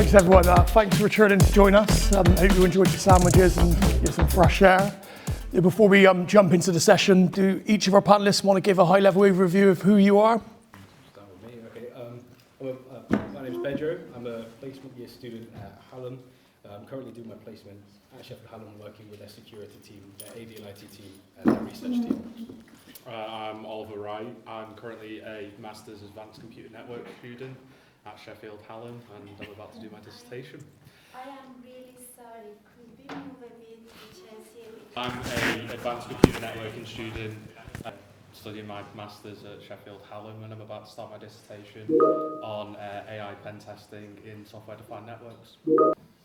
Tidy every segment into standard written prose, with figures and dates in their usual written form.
Thanks everyone. Thanks for returning to join us. I hope you enjoyed your sandwiches and some fresh air. Before we jump into the session, do each of our panelists want to give a high-level overview of who you are? Start with me. Okay. My name's Pedro. I'm a placement year student at Hallam. I'm currently doing my placement at Sheffield Hallam, working with their security team, their AV and IT team, and their research team. I'm Oliver Wright. I'm currently a Master's Advanced Computer Network student at Sheffield Hallam, and I'm about to do my dissertation. I am really sorry. Could we move a bit the chairs here? I'm an Advanced Computer Networking student studying my Master's at Sheffield Hallam, and I'm about to start my dissertation on AI pen testing in software-defined networks.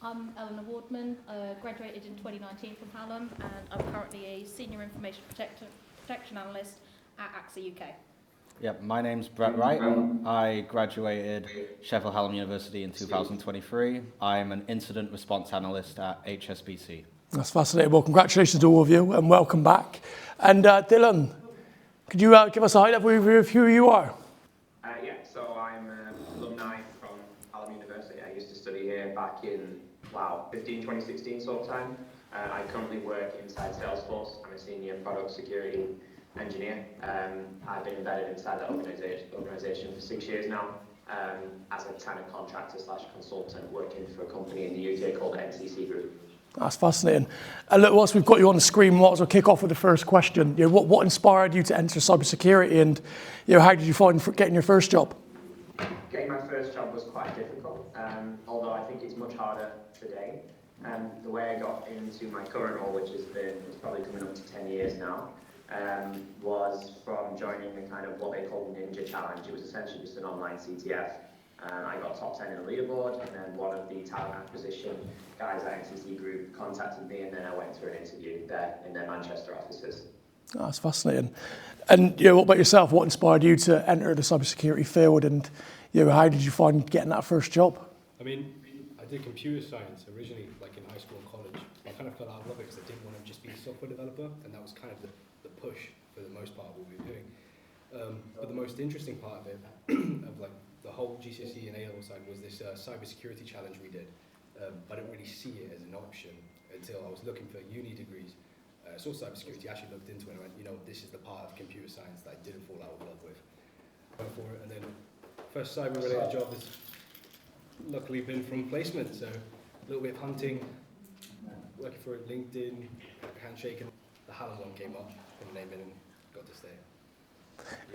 I'm Eleanor Wardman, graduated in 2019 from Hallam, and I'm currently a Senior Information Protection Analyst at AXA UK. Yep, my name's Brett Wright. I graduated Sheffield Hallam University in 2023. I'm an Incident Response Analyst at HSBC. That's fascinating. Well, congratulations to all of you and welcome back. And Dylan, could you give us a high-level overview of who you are? So I'm an alumni from Hallam University. I used to study here back in, 2016 sort of time. I currently work inside Salesforce. I'm a senior product security engineer. I've been embedded inside that organisation for 6 years now, as a kind of contractor / consultant working for a company in the UK called NCC Group. That's fascinating. And look, whilst we've got you on the screen, might as well kick off with the first question. What inspired you to enter cybersecurity, and how did you find getting your first job? Getting my first job was quite difficult, although I think it's much harder today. The way I got into my current role, which it's probably coming up to 10 years now, was from joining the kind of what they call Ninja Challenge. It was essentially just an online CTF. I got top 10 in the leaderboard, and then one of the talent acquisition guys at NCC Group contacted me, and then I went through an interview there in their Manchester offices. Oh, that's fascinating. And what about yourself? What inspired you to enter the cybersecurity field, and how did you find getting that first job? I mean, I did computer science originally, like in high school and college. I kind of fell out of love it because I didn't want to just be a software developer, and that was kind of the push for the most part of what we were doing. But the most interesting part of it, of like the whole GCSE and A-level side, was this cybersecurity challenge we did. I didn't really see it as an option until I was looking for uni degrees. I saw cybersecurity, actually looked into it, and I went, this is the part of computer science that I didn't fall out of love with. Went for it, and then first cyber-related job has luckily been from placement, so a little bit of hunting, working for LinkedIn, handshake, and the Hallam one came up, put the name in, and got to stay.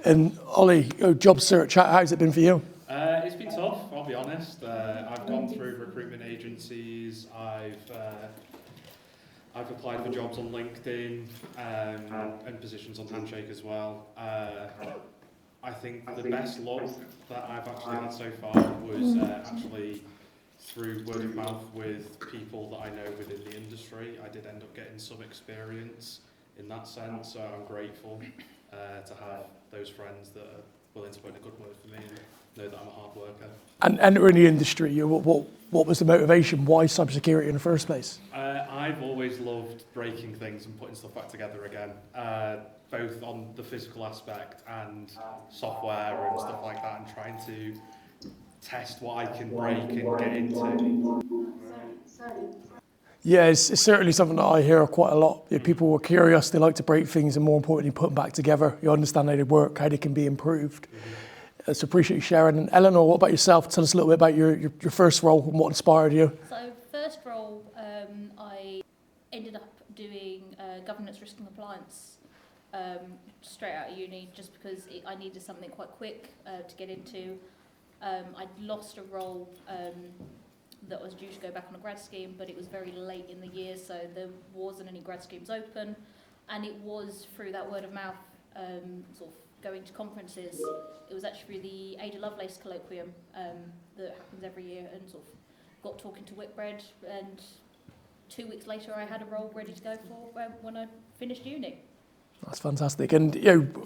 And Ollie, job search, how's it been for you? It's been tough, I'll be honest. I've gone through recruitment agencies. I've applied for jobs on LinkedIn and positions on Handshake as well. I think the best luck that I've actually had so far was actually through word of mouth with people that I know within the industry. I did end up getting some experience in that sense, so I'm grateful to have those friends that are willing to put in a good word for me and know that I'm a hard worker. And entering the industry, what was the motivation? Why cybersecurity in the first place? I've always loved breaking things and putting stuff back together again, both on the physical aspect and software and stuff like that, and trying to test what I can break and get into. Sorry. Yeah, it's certainly something that I hear quite a lot. People are curious, they like to break things, and more importantly, put them back together. You understand how they work, how they can be improved. So appreciate you sharing. And Eleanor, what about yourself? Tell us a little bit about your first role and what inspired you. So first role, I ended up doing governance, risk and compliance straight out of uni, just because I needed something quite quick to get into. I'd lost a role that was due to go back on a grad scheme, but it was very late in the year, so there wasn't any grad schemes open, and it was through that word of mouth, sort of going to conferences. It was actually through the Ada Lovelace colloquium that happens every year, and sort of got talking to Whitbread, and 2 weeks later I had a role ready to go for when I finished uni. That's fantastic. And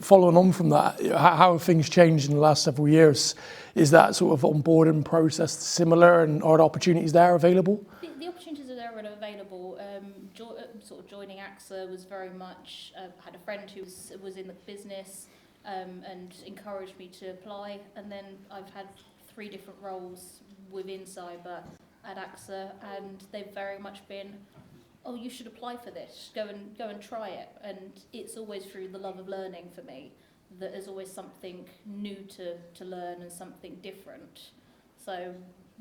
following on from that, how have things changed in the last several years? Is that sort of onboarding process similar, and are the opportunities there available? The opportunities are there and available. Sort of joining AXA was very much, had a friend who was in the business and encouraged me to apply, and then I've had 3 different roles within cyber, at AXA, and they've very much been, oh, you should apply for this, go and try it. And it's always through the love of learning for me that there's always something new to learn and something different. So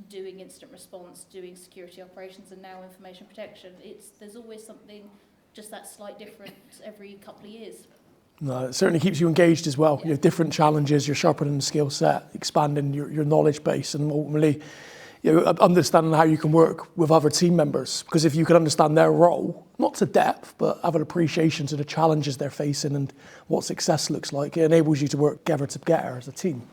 doing incident response, doing security operations, and now information protection, there's always something, just that slight difference every couple of years. No, it certainly keeps you engaged as well. Yeah. You have different challenges, you're sharpening the skill set, expanding your knowledge base, and ultimately, understanding how you can work with other team members. Because if you can understand their role, not to depth, but have an appreciation to the challenges they're facing and what success looks like, it enables you to work together as a team.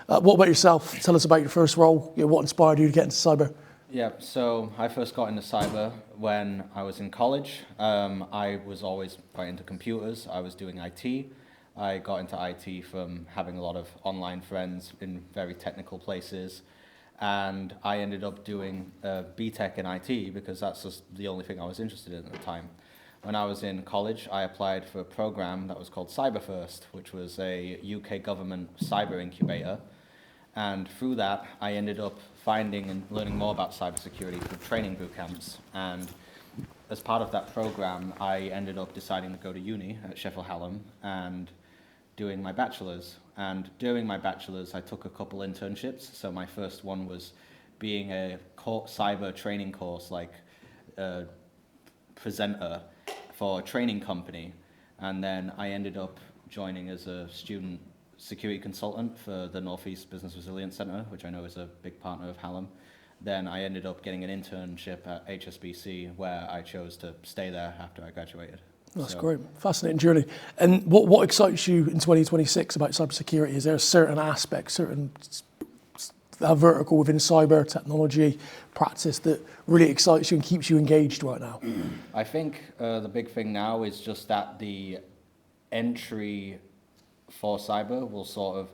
What about yourself? Tell us about your first role. What inspired you to get into cyber? Yeah, so I first got into cyber when I was in college. I was always quite into computers. I was doing IT. I got into IT from having a lot of online friends in very technical places. And I ended up doing BTech in IT because that's just the only thing I was interested in at the time. When I was in college, I applied for a program that was called CyberFirst, which was a UK government cyber incubator. And through that, I ended up finding and learning more about cybersecurity through training boot camps. And as part of that program, I ended up deciding to go to uni at Sheffield Hallam and doing my bachelor's. And during my bachelor's, I took a couple internships. So my first one was being a cyber training course, like a presenter for a training company. And then I ended up joining as a student security consultant for the Northeast Business Resilience Centre, which I know is a big partner of Hallam. Then I ended up getting an internship at HSBC, where I chose to stay there after I graduated. That's great. Fascinating journey. And what excites you in 2026 about cybersecurity? Is there a certain aspect, certain vertical within cyber technology practice that really excites you and keeps you engaged right now? I think the big thing now is just that the entry for cyber will sort of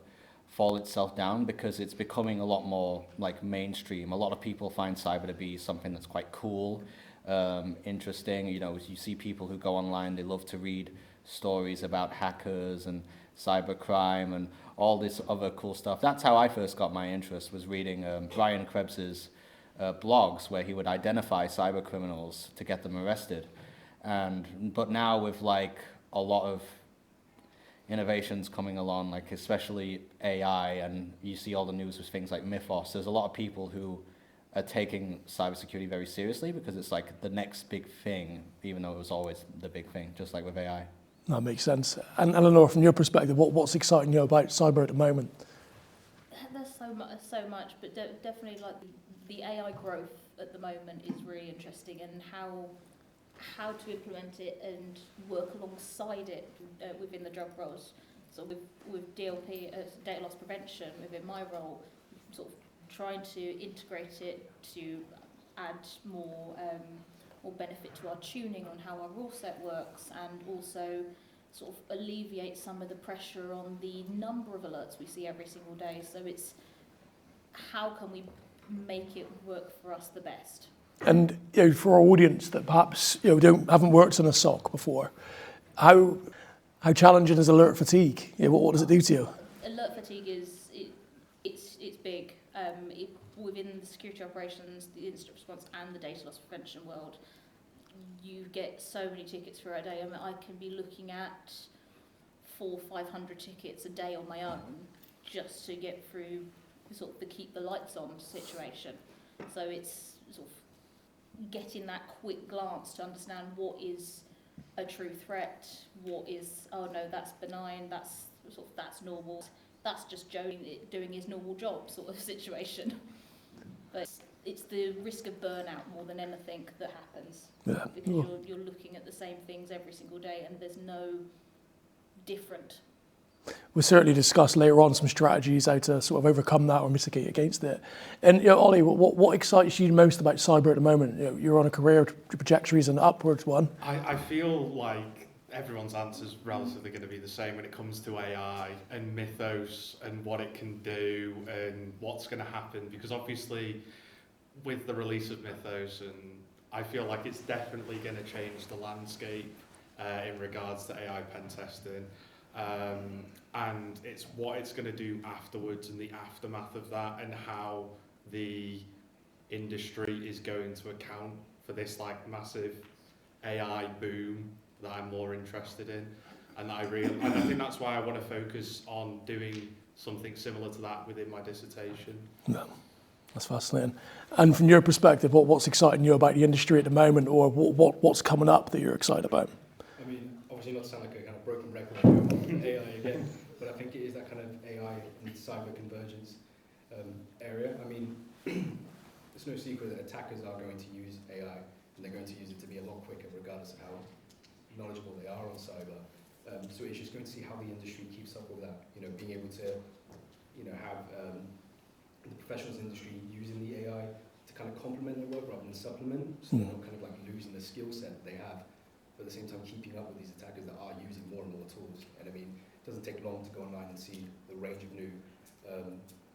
fall itself down because it's becoming a lot more like mainstream. A lot of people find cyber to be something that's quite cool, interesting. You see people who go online, they love to read stories about hackers and cybercrime and all this other cool stuff. That's how I first got my interest, was reading Brian Krebs's blogs where he would identify cyber criminals to get them arrested. But now with like a lot of innovations coming along, like especially AI, and you see all the news with things like Mythos, there's a lot of people who are taking cybersecurity very seriously because it's like the next big thing, even though it was always the big thing, just like with AI. That makes sense. And Eleanor, from your perspective, what's exciting you about cyber at the moment? There's so much, but definitely like the AI growth at the moment is really interesting, and how to implement it and work alongside it within the job roles. So with DLP, data loss prevention, within my role, sort of trying to integrate it to add more benefit to our tuning on how our rule set works, and also sort of alleviate some of the pressure on the number of alerts we see every single day. So it's how can we make it work for us the best. And for our audience that perhaps haven't worked on a SOC before, how challenging is alert fatigue? What does it do to you? Alert fatigue it's big. Within the security operations, the incident response, and the data loss prevention world, you get so many tickets throughout a day. I mean, I can be looking at 400-500 tickets a day on my own just to get through sort of the keep the lights on situation. So it's sort of getting that quick glance to understand what is a true threat, what is, oh no, that's benign, that's normal, that's just Joe doing his normal job sort of situation. But it's the risk of burnout more than anything that happens. Yeah. Because you're looking at the same things every single day and there's no different. We'll certainly discuss later on some strategies how to sort of overcome that or mitigate against it. And Ollie, what excites you most about cyber at the moment? You're on a career trajectory is an upwards one. I feel like everyone's answer is relatively going to be the same when it comes to AI and Mythos and what it can do and what's going to happen, because obviously with the release of Mythos, and I feel like it's definitely going to change the landscape in regards to AI pen testing. And it's what it's going to do afterwards and the aftermath of that, and how the industry is going to account for this like massive AI boom that I'm more interested in, and I think that's why I want to focus on doing something similar to that within my dissertation. No, that's fascinating. And from your perspective, what's exciting you about the industry at the moment, or what's coming up that you're excited about? I mean, obviously not to sound like a kind of broken record on AI again, but I think it is that kind of AI and cyber convergence area. I mean, it's no secret that attackers are going to use AI, and they're going to use it to be a lot quicker, regardless of how knowledgeable they are on cyber. So it's just going to see how the industry keeps up with that. You know, being able to, you know, have the professionals industry using the AI to kind of complement their work rather than supplement, so they're not kind of like losing the skill set they have, but at the same time keeping up with these attackers that are using more and more tools. And I mean, it doesn't take long to go online and see the range of new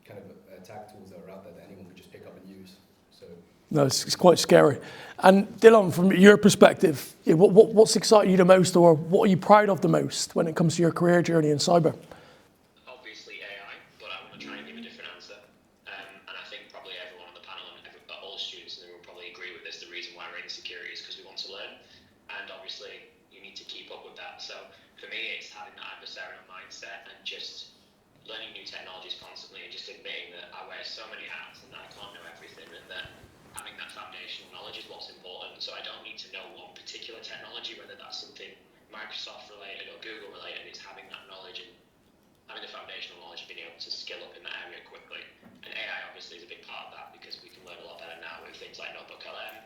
kind of attack tools that are out there that anyone could just pick up and use. So. No, it's quite scary. And Dylan, from your perspective, what's exciting you the most, or what are you proud of the most when it comes to your career journey in cyber? Obviously AI, but I want to try and give a different answer. And I think probably everyone on the panel and all students in the room will probably agree with this. The reason why we're in security is because we want to learn. And obviously you need to keep up with that. So for me, it's having that adversarial mindset and just learning new technologies constantly, and just admitting that I wear so many hats and that I can't know everything, and that having that foundational knowledge is what's important. So I don't need to know one particular technology, whether that's something Microsoft related or Google related. It's having that knowledge and having the foundational knowledge, being able to skill up in that area quickly. And AI obviously is a big part of that, because we can learn a lot better now with things like Notebook LM,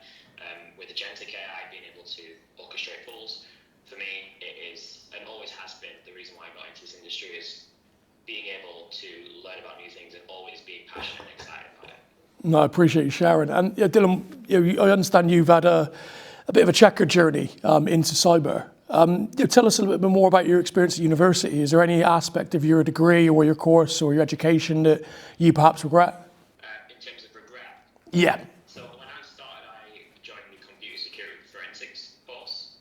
with agentic AI, being able to orchestrate pools. For me, it is, and always has been, the reason why I got into this industry is being able to learn about new things and always being passionate and excited about it. No, I appreciate you sharing. And Dylan, I understand you've had a bit of a checkered journey into cyber. Tell us a little bit more about your experience at university. Is there any aspect of your degree or your course or your education that you perhaps regret? In terms of regret? Yeah. So when I started, I joined the computer security forensics course.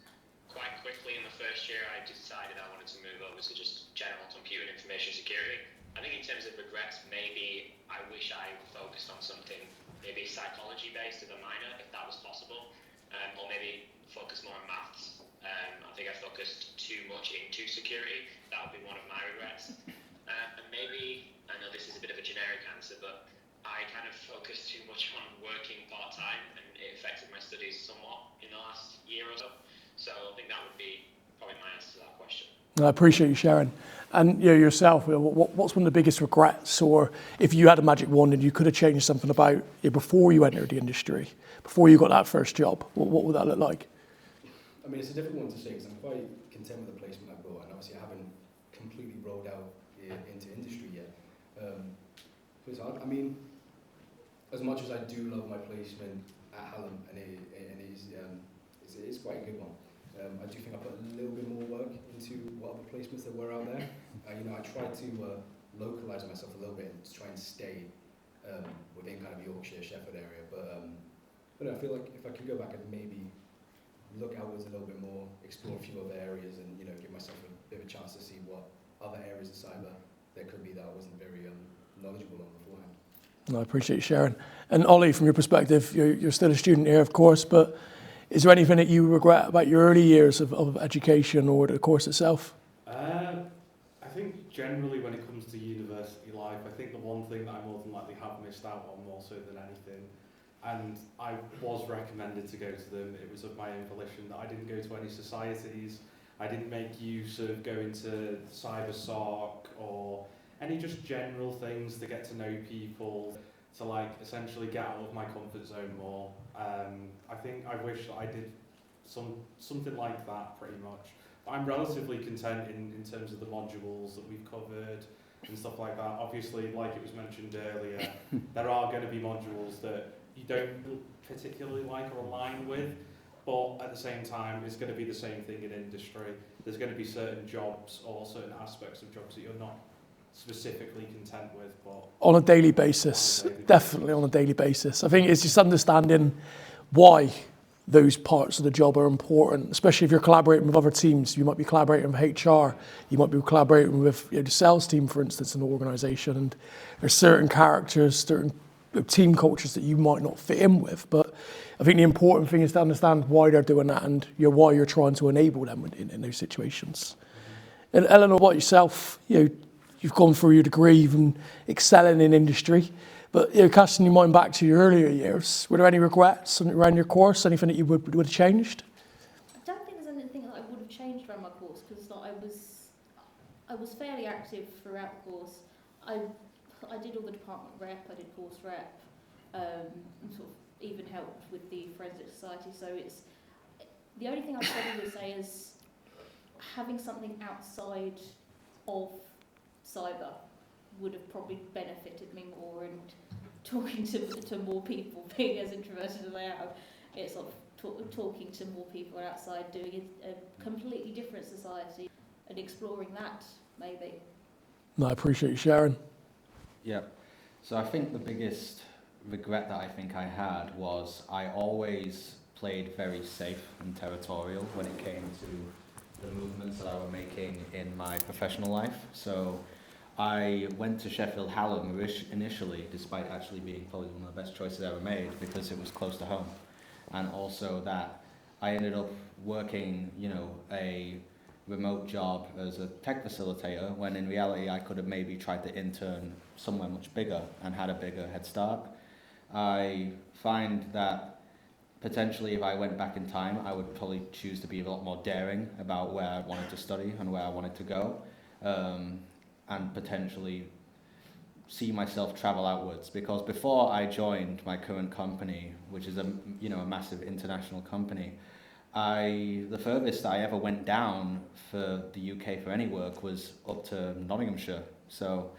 Quite quickly in the first year, I decided I wanted to move over to just general computer and information security. I think in terms of regrets, maybe I wish I focused on something maybe psychology based as a minor, if that was possible, or maybe focus more on maths. I think I focused too much into security. That would be one of my regrets. And maybe, I know this is a bit of a generic answer, but I kind of focused too much on working part-time, and it affected my studies somewhat in the last year or so. So I think that would be probably my answer to that question. I appreciate you sharing. And yourself, what's one of the biggest regrets, or if you had a magic wand and you could have changed something about before you entered the industry, before you got that first job, what would that look like? I mean, it's a difficult one to say, because I'm quite content with the placement I've got, and obviously I haven't completely rolled out into industry yet. So it's hard. I mean, as much as I do love my placement at Hallam, and it is quite a good one. I do think I put a little bit more work into what other placements there were out there. I tried to localise myself a little bit and to try and stay within kind of Yorkshire, Sheffield area. But I feel like if I could go back and maybe look outwards a little bit more, explore a few other areas, and give myself a bit of a chance to see what other areas of cyber there could be that I wasn't very knowledgeable on beforehand. No, I appreciate you sharing. And Ollie, from your perspective, you're still a student here, of course, but is there anything that you regret about your early years of education or the course itself? I think generally when it comes to university life, I think the one thing that I more than likely have missed out on more so than anything, and I was recommended to go to them, it was of my own volition, that I didn't go to any societies, I didn't make use of going to CyberSOC or any just general things to get to know people, to like essentially get out of my comfort zone more. I think I wish that I did something like that pretty much. But I'm relatively content in terms of the modules that we've covered and stuff like that. Obviously, like it was mentioned earlier, there are going to be modules that you don't particularly like or align with, but at the same time, it's going to be the same thing in industry. There's going to be certain jobs or certain aspects of jobs that you're not specifically content with, but on a daily basis, definitely on a daily basis. I think it's just understanding why those parts of the job are important, especially if you're collaborating with other teams. You might be collaborating with HR, you might be collaborating with the sales team, for instance, in an organisation, and there's certain characters, certain team cultures that you might not fit in with. But I think the important thing is to understand why they're doing that and why you're trying to enable them in those situations. And Eleanor, what about yourself? You've gone through your degree, you've been excelling in industry. But casting your mind back to your earlier years, were there any regrets around your course? Anything that you would have changed? I don't think there's anything that I would have changed around my course because I was fairly active throughout the course. I did all the department rep, I did course rep, and sort of even helped with the forensic society. So it's the only thing I'd probably say is having something outside of cyber would have probably benefited me more, and talking to more people, being as introverted as I am, it's sort of talking to more people outside, doing a completely different society and exploring that, maybe. No, I appreciate you sharing. Yeah. So I think the biggest regret that I think I had was I always played very safe and territorial when it came to the movements that I was making in my professional life. So I went to Sheffield Hallam initially, despite actually being probably one of the best choices I ever made, because it was close to home. And also that I ended up working, a remote job as a tech facilitator, when in reality I could have maybe tried to intern somewhere much bigger and had a bigger head start. I find that potentially if I went back in time, I would probably choose to be a lot more daring about where I wanted to study and where I wanted to go. And potentially see myself travel outwards, because before I joined my current company, which is a massive international company, the furthest I ever went down for the UK for any work was up to Nottinghamshire. So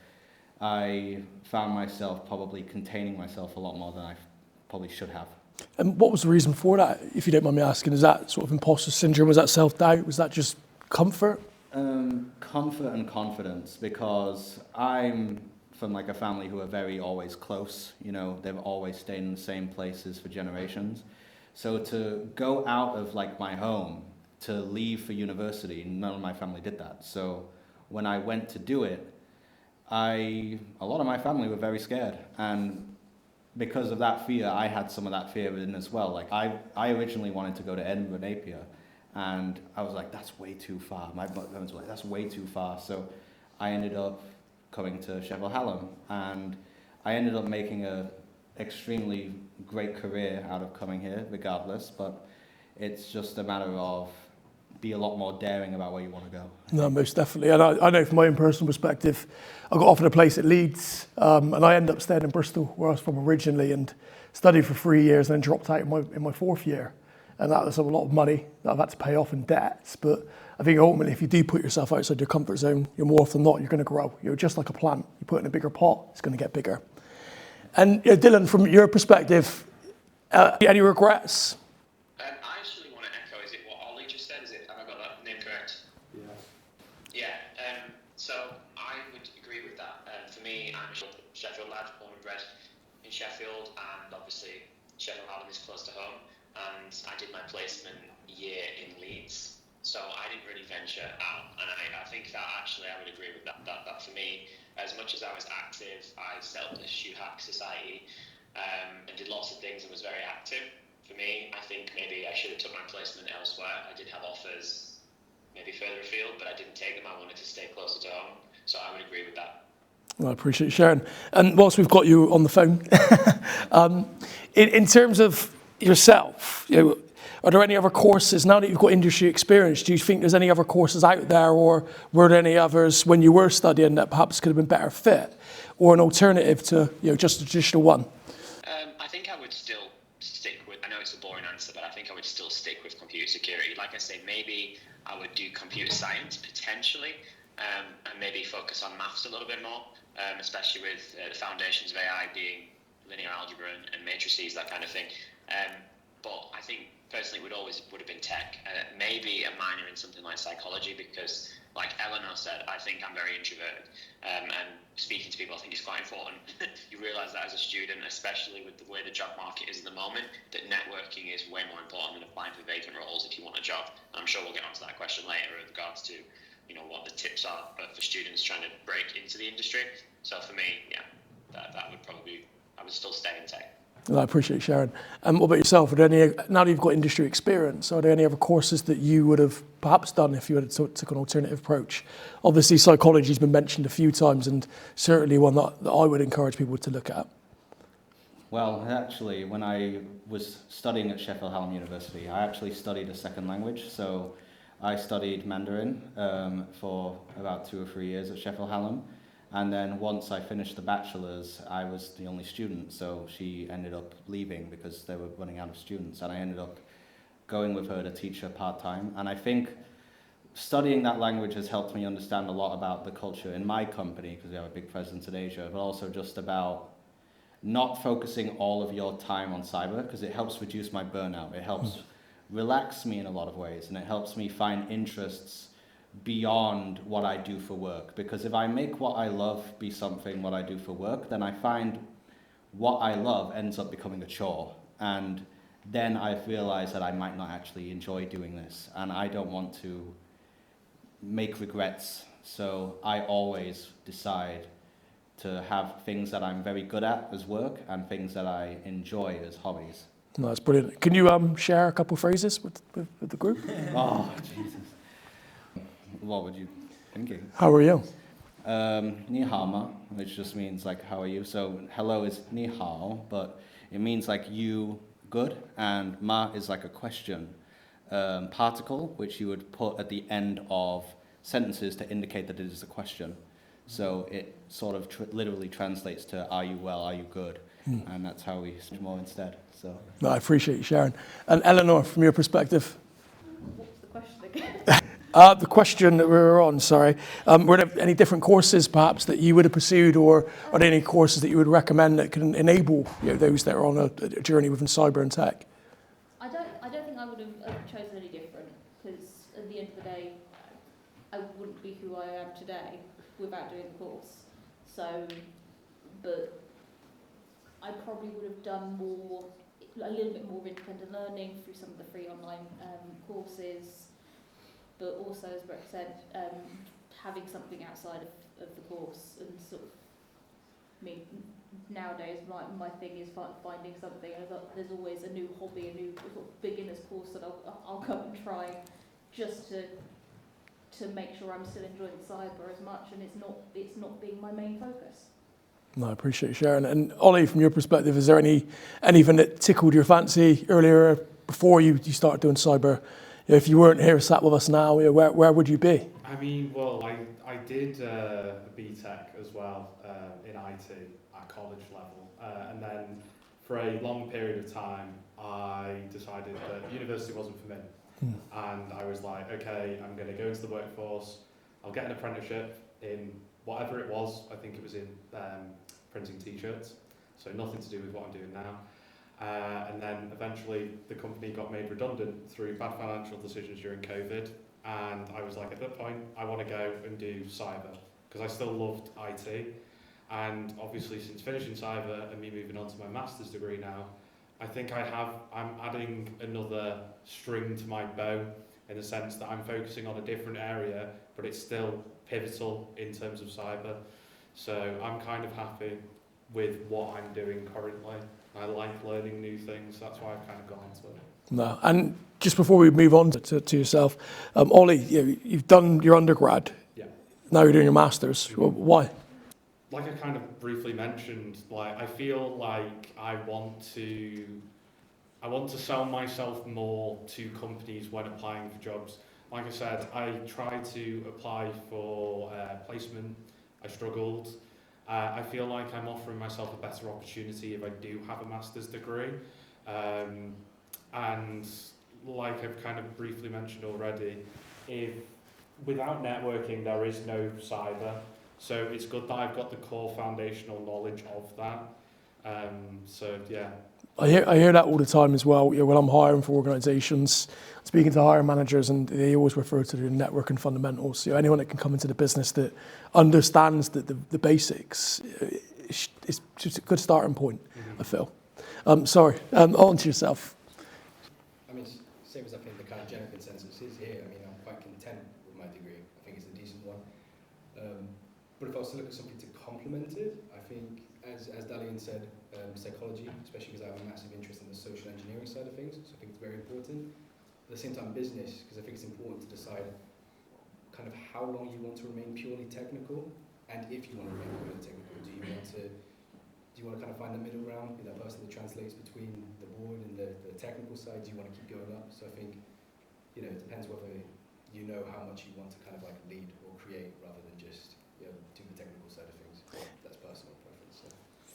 I found myself probably containing myself a lot more than I probably should have. And what was the reason for that, if you don't mind me asking? Is that sort of imposter syndrome? Was that self-doubt? Was that just comfort? Comfort and confidence, because I'm from like a family who are very always close. They've always stayed in the same places for generations. So to go out of like my home to leave for university, none of my family did that. So when I went to do it, a lot of my family were very scared, and because of that fear, I had some of that fear within as well. Like I originally wanted to go to Edinburgh Napier. And I was like, that's way too far. My parents were like, that's way too far. So I ended up coming to Sheffield Hallam, and I ended up making a extremely great career out of coming here regardless, but it's just a matter of be a lot more daring about where you want to go. No, most definitely. And I know from my own personal perspective, I got offered a place at Leeds, and I ended up staying in Bristol, where I was from originally, and studied for 3 years and then dropped out in my fourth year. And that was a lot of money that I've had to pay off in debts. But I think ultimately, if you do put yourself outside your comfort zone, you're more often than not, you're going to grow. You're just like a plant. You put it in a bigger pot, it's going to get bigger. And Dylan, from your perspective, any regrets? I actually want to echo, is it what Ollie just said? Have I got that name correct? Yeah. So I would agree with that. For me, I'm a Sheffield lad, born and bred in Sheffield, and obviously Sheffield Hallam is close to home. And I did my placement year in Leeds, so I didn't really venture out. And I think that actually I would agree with that for me, as much as I was active, I set up the Shoe Hack Society and did lots of things and was very active. For me, I think maybe I should have took my placement elsewhere. I did have offers maybe further afield, but I didn't take them. I wanted to stay closer to home, so I would agree with that. Well, I appreciate you sharing. And whilst we've got you on the phone, in terms of yourself, are there any other courses, now that you've got industry experience, do you think there's any other courses out there, or were there any others when you were studying that perhaps could have been better fit, or an alternative to just a traditional one? I think I would still stick with, I know it's a boring answer, but I think I would still stick with computer security. Like I say, maybe I would do computer science potentially, and maybe focus on maths a little bit more, especially with the foundations of AI being linear algebra and matrices, that kind of thing. But I think personally would have been tech, maybe a minor in something like psychology, because like Eleanor said, I think I'm very introverted, and speaking to people I think is quite important. You realise that as a student, especially with the way the job market is at the moment, that networking is way more important than applying for vacant roles if you want a job. I'm sure we'll get onto that question later in regards to what the tips are for students trying to break into the industry. So for me, yeah, that would probably I would still stay in tech. Well, I appreciate you sharing. What about yourself? Are there any, now that you've got industry experience, are there any other courses that you would have perhaps done if you had took an alternative approach? Obviously, psychology has been mentioned a few times, and certainly one that I would encourage people to look at. Well, actually, when I was studying at Sheffield Hallam University, I actually studied a second language. So I studied Mandarin for about 2 or 3 years at Sheffield Hallam. And then once I finished the bachelor's, I was the only student. So she ended up leaving because they were running out of students. And I ended up going with her to teach her part-time. And I think studying that language has helped me understand a lot about the culture in my company, because we have a big presence in Asia, but also just about not focusing all of your time on cyber, because it helps reduce my burnout. It helps relax me in a lot of ways, and it helps me find interests beyond what I do for work. Because if I make what I love be something what I do for work, then I find what I love ends up becoming a chore. And then I realize that I might not actually enjoy doing this, and I don't want to make regrets. So I always decide to have things that I'm very good at as work and things that I enjoy as hobbies. No, that's brilliant. Can you share a couple of phrases with the group? Oh, Jesus. What would you thinking? How are you? Ni hao ma, which just means like, how are you? So hello is ni hao, but it means like you, good, and ma is like a question particle, which you would put at the end of sentences to indicate that it is a question. So it sort of literally translates to, are you well, are you good? And that's how we speak more instead. So. No, I appreciate you sharing. And Eleanor, from your perspective? What's the question again? The question that we were on, sorry. Were there any different courses perhaps that you would have pursued, or are there any courses that you would recommend that can enable those that are on a journey within cyber and tech? I don't think I would have chosen any different, because at the end of the day, I wouldn't be who I am today without doing the course. So, but I probably would have done a little bit more independent learning through some of the free online courses, but also, as Brett said, having something outside of the course, and sort of, I mean, nowadays my thing is finding something, and there's always a new hobby, a new sort of beginner's course that I'll come and try, just to make sure I'm still enjoying cyber as much, and it's not being my main focus. No, I appreciate you sharing. And Ollie, from your perspective, is there anything that tickled your fancy earlier before you started doing cyber? If you weren't here sat with us now, where would you be? I mean, well, I did a BTEC as well in IT at college level, and then for a long period of time I decided that university wasn't for me. And I was like, okay, I'm going to go into the workforce, I'll get an apprenticeship in whatever it was. I think it was in printing t-shirts, so nothing to do with what I'm doing now. And then eventually the company got made redundant through bad financial decisions during COVID, and I was like, at that point I want to go and do cyber, because I still loved IT. And obviously since finishing cyber and me moving on to my master's degree now, I think I'm adding another string to my bow, in the sense that I'm focusing on a different area, but it's still pivotal in terms of cyber. So I'm kind of happy with what I'm doing currently. I like learning new things, that's why I've kind of gone into it. No, and just before we move on to yourself, Ollie, you've done your undergrad. Yeah. Now you're doing your master's. Why? Like I kind of briefly mentioned, like I feel like I want to sell myself more to companies when applying for jobs. Like I said, I tried to apply for placement. I struggled. I feel like I'm offering myself a better opportunity if I do have a master's degree. And like I've kind of briefly mentioned already, without networking there is no cyber. So it's good that I've got the core foundational knowledge of that. So yeah. I hear that all the time as well. When I'm hiring for organisations, speaking to hiring managers, and they always refer to the networking fundamentals. Anyone that can come into the business that understands the basics is just a good starting point. I feel. Sorry, on to yourself. I mean, same as I think the kind of general consensus is here. I mean, I'm quite content with my degree. I think it's a decent one. But if I was to look at something to complement implemented. I think, as Dalian said, psychology, especially because I have a massive interest in the social engineering side of things, so I think it's very important. At the same time, business, because I think it's important to decide kind of how long you want to remain purely technical, and if you want to remain purely technical, do you want to kind of find the middle ground, be that person that translates between the board and the technical side? Do you want to keep going up? So I think, it depends whether you know how much you want to kind of like lead or create rather than just do the technical side of things. That's personal preference. So.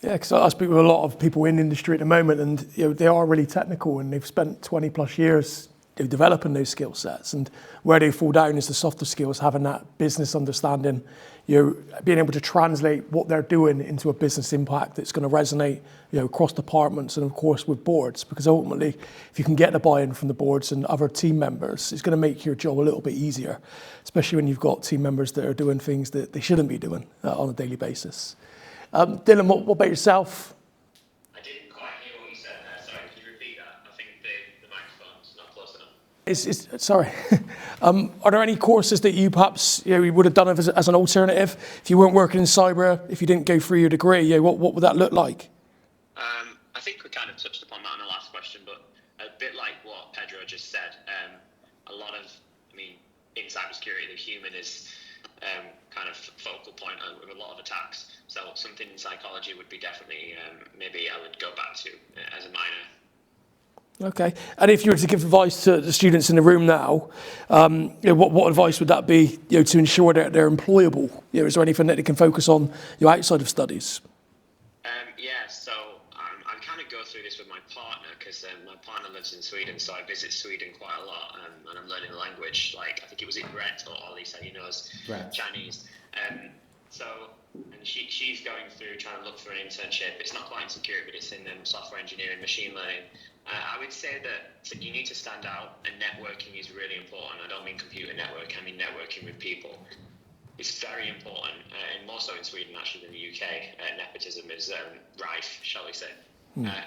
Yeah, because I speak with a lot of people in industry at the moment, and they are really technical, and they've spent 20 plus years developing those skill sets. And where they fall down is the softer skills, having that business understanding, being able to translate what they're doing into a business impact that's going to resonate, across departments and of course with boards. Because ultimately, if you can get the buy-in from the boards and other team members, it's going to make your job a little bit easier, especially when you've got team members that are doing things that they shouldn't be doing on a daily basis. Dylan, what about yourself? I didn't quite hear what you said there. Sorry, could you repeat that? I think the microphone's not close enough. Sorry. Are there any courses that you perhaps you would have done as an alternative if you weren't working in cyber, if you didn't go through your degree? What would that look like? I think we kind of touched upon that in the last question, but a bit like what Pedro just said, in cybersecurity, the human is kind of focal point of a lot of attacks. So something in psychology would be definitely maybe I would go back to as a minor. Okay. And if you were to give advice to the students in the room now, what advice would that be, to ensure that they're employable? Is there anything that they can focus on, outside of studies? So I kind of go through this with my partner because my partner lives in Sweden, so I visit Sweden quite a lot, and I'm learning the language. Like I think it was Brett or at least he knows Chinese. And she's going through trying to look for an internship. It's not quite in security, but it's in software engineering, machine learning. I would say that you need to stand out, and networking is really important. I don't mean computer network, I mean networking with people. It's very important, and more so in Sweden actually than the UK. Nepotism is rife, shall we say.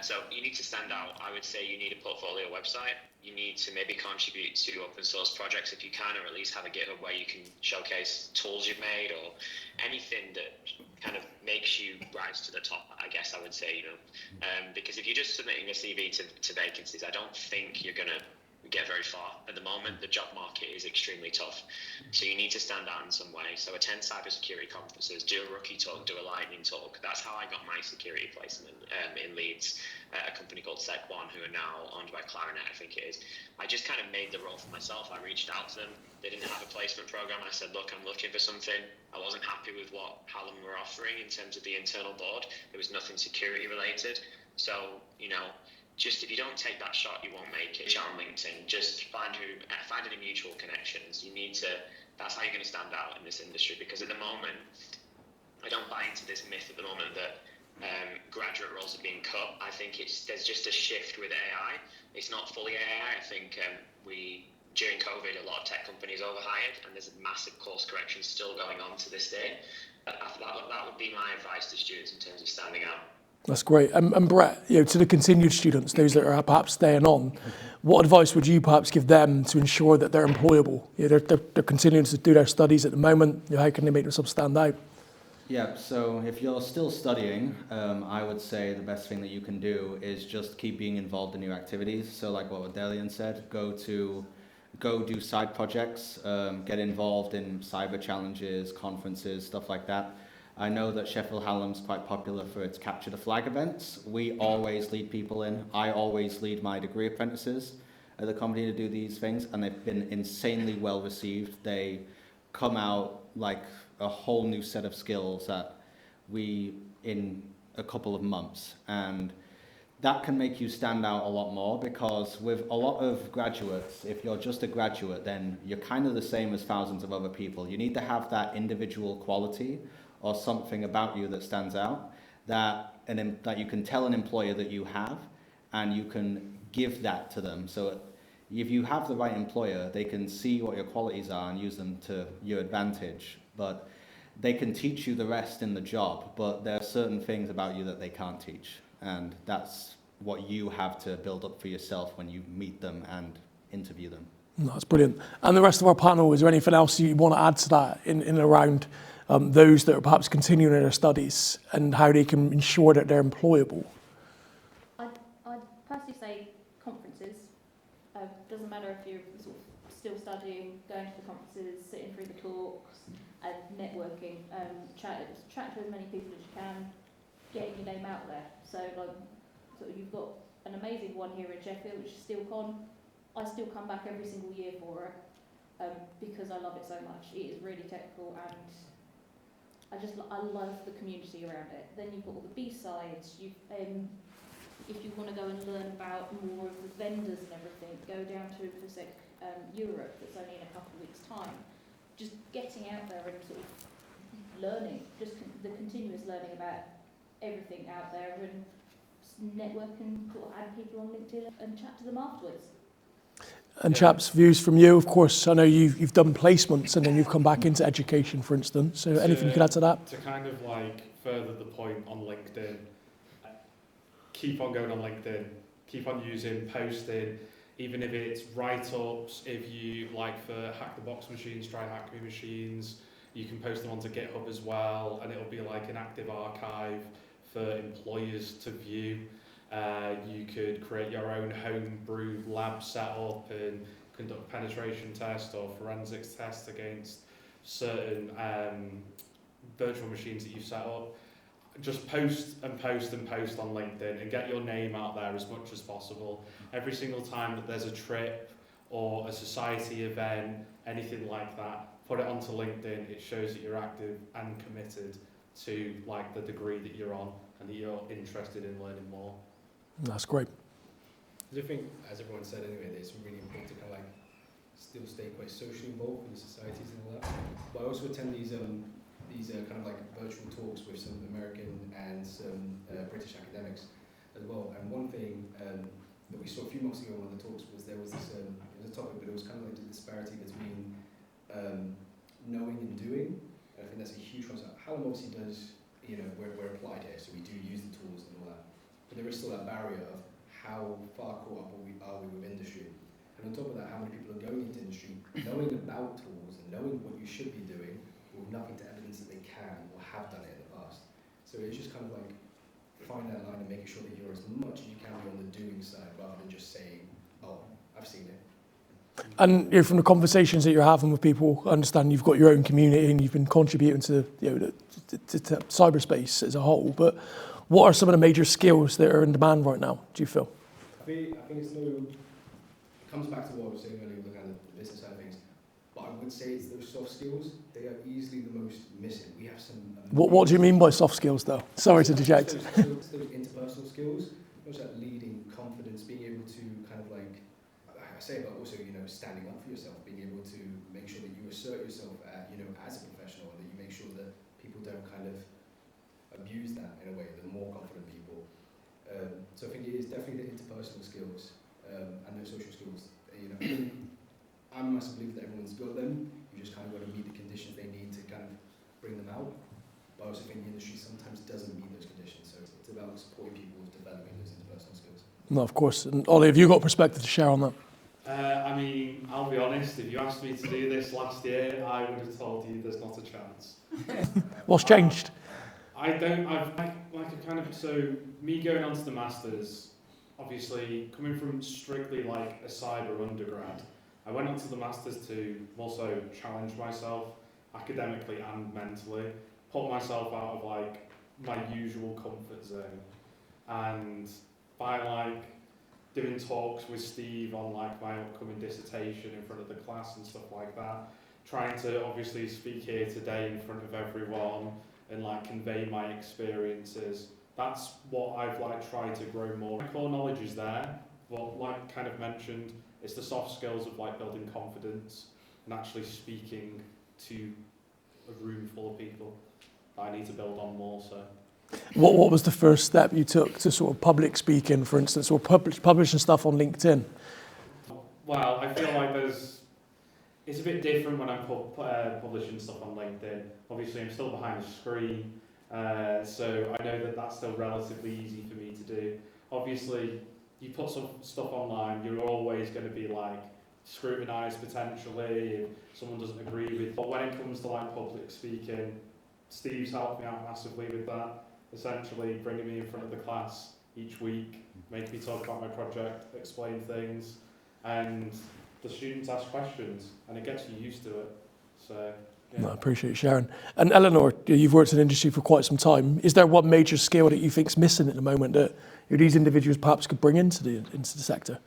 So you need to stand out. I would say you need a portfolio website. You need to maybe contribute to open source projects if you can, or at least have a GitHub where you can showcase tools you've made or anything that kind of makes you rise to the top, I guess I would say, because if you're just submitting a CV to vacancies, I don't think you're going to get very far. At the moment, the job market is extremely tough. So you need to stand out in some way. So attend cybersecurity conferences, do a rookie talk, do a lightning talk. That's how I got my security placement in Leeds, a company called Sec1, who are now owned by Clarinet, I think it is. I just kind of made the role for myself. I reached out to them. They didn't have a placement program. I said, look, I'm looking for something. I wasn't happy with what Hallam were offering in terms of the internal board. There was nothing security related. So, just if you don't take that shot, you won't make it. On LinkedIn, just find any mutual connections. That's how you're going to stand out in this industry. Because at the moment, I don't buy into this myth at the moment that graduate roles are being cut. I think there's just a shift with AI. It's not fully AI. I think during COVID, a lot of tech companies overhired, and there's a massive course correction still going on to this day. That would be my advice to students in terms of standing out. That's great. And Brett, to the continued students, those that are perhaps staying on, what advice would you perhaps give them to ensure that they're employable? They're continuing to do their studies at the moment. How can they make themselves stand out? Yeah, so if you're still studying, I would say the best thing that you can do is just keep being involved in new activities. So like what Delian said, go do side projects, get involved in cyber challenges, conferences, stuff like that. I know that Sheffield Hallam's quite popular for its Capture the Flag events. We always lead people in. I always lead my degree apprentices at the company to do these things, and they've been insanely well received. They come out like a whole new set of skills in a couple of months. And that can make you stand out a lot more, because with a lot of graduates, if you're just a graduate, then you're kind of the same as thousands of other people. You need to have that individual quality or something about you that stands out, that you can tell an employer that you have, and you can give that to them. So if you have the right employer, they can see what your qualities are and use them to your advantage. But they can teach you the rest in the job, but there are certain things about you that they can't teach. And that's what you have to build up for yourself when you meet them and interview them. That's brilliant. And the rest of our panel, is there anything else you want to add to that in and around those that are perhaps continuing their studies and how they can ensure that they're employable? I'd personally say conferences. Doesn't matter if you're sort of still studying, going to the conferences, sitting through the talks, and networking. Chat to as many people as you can, getting your name out there. So like, you've got an amazing one here in Sheffield, which is SteelCon. I still come back every single year for it because I love it so much. It is really technical, and I love the community around it. Then you've got all the B-sides. If you want to go and learn about more of the vendors and everything, go down to infosec Europe. That's only in a couple of weeks' time. Just getting out there and sort of learning, just the continuous learning about everything out there, and network and sort of add people on LinkedIn and chat to them afterwards. And chaps, views from you, of course. I know you've done placements and then you've come back into education, for instance. So anything you could add to that? To kind of like further the point on LinkedIn, keep on going on LinkedIn, keep on using, posting, even if it's write-ups, if you like for Hack the Box machines, try Hack Me machines, you can post them onto GitHub as well, and it'll be like an active archive for employers to view. You could create your own homebrew lab setup and conduct penetration tests or forensics tests against certain virtual machines that you've set up. Just post and post and post on LinkedIn and get your name out there as much as possible. Every single time that there's a trip or a society event, anything like that, put it onto LinkedIn. It shows that you're active and committed to like the degree that you're on and that you're interested in learning more. That's great. I think, as everyone said anyway, that it's really important to kind of like still stay quite socially involved in the societies and all that. But I also attend these kind of like virtual talks with some American and some British academics as well. And one thing that we saw a few months ago in one of the talks was there was this, it was a topic, but it was kind of like the disparity between knowing and doing. And I think that's a huge concept. Hallam obviously does, we're applied here, so we do use the tools and all that. But there is still that barrier of how far caught up are we with industry. And on top of that, how many people are going into industry, knowing about tools and knowing what you should be doing, with nothing to evidence that they can or have done it in the past. So it's just kind of like find that line and making sure that you're as much as you can be on the doing side rather than just saying, oh, I've seen it. And from the conversations that you're having with people, I understand you've got your own community and you've been contributing to to cyberspace as a whole. But what are some of the major skills that are in demand right now, do you feel? I think it comes back to what I was saying earlier with the kind of the business side of things. But I would say it's those soft skills. They are easily the most missing. We have some. What do you mean by soft skills, though? Sorry to deject. Those interpersonal skills, those like leading, confidence, being able to kind of like, I say, but also standing up for yourself, being able to make sure that you assert yourself, as a professional, and that you make sure that people don't kind of abuse that in a way. The more confident people. So I think it is definitely the interpersonal skills and those social skills. I'm a massive believer that everyone's got them. You just kind of got to meet the conditions they need to kind of bring them out. But I also think the industry sometimes doesn't meet those conditions. So it's about supporting people with developing those interpersonal skills. No, of course. And Ollie, have you got perspective to share on that? I mean, I'll be honest, if you asked me to do this last year, I would have told you there's not a chance. What's changed? So me going on to the Masters, obviously coming from strictly like a cyber undergrad, I went on to the Masters to also challenge myself academically and mentally, put myself out of like my usual comfort zone. And by like doing talks with Steve on like my upcoming dissertation in front of the class and stuff like that, trying to obviously speak here today in front of everyone and like convey my experiences. That's what I've like tried to grow more. My core knowledge is there, but like kind of mentioned, it's the soft skills of like building confidence and actually speaking to a room full of people that I need to build on more so. What was the first step you took to sort of public speaking, for instance, or publishing stuff on LinkedIn? Well, I feel like it's a bit different when I'm publishing stuff on LinkedIn. Obviously, I'm still behind the screen, so I know that that's still relatively easy for me to do. Obviously, you put some stuff online, you're always going to be like scrutinised potentially if someone doesn't agree with. But when it comes to like public speaking, Steve's helped me out massively with that, essentially bringing me in front of the class each week, making me talk about my project, explain things, and the students ask questions, and it gets you used to it. So, yeah. No, I appreciate you sharing. And Eleanor, you've worked in the industry for quite some time. Is there one major skill that you think's missing at the moment that these individuals perhaps could bring into the sector?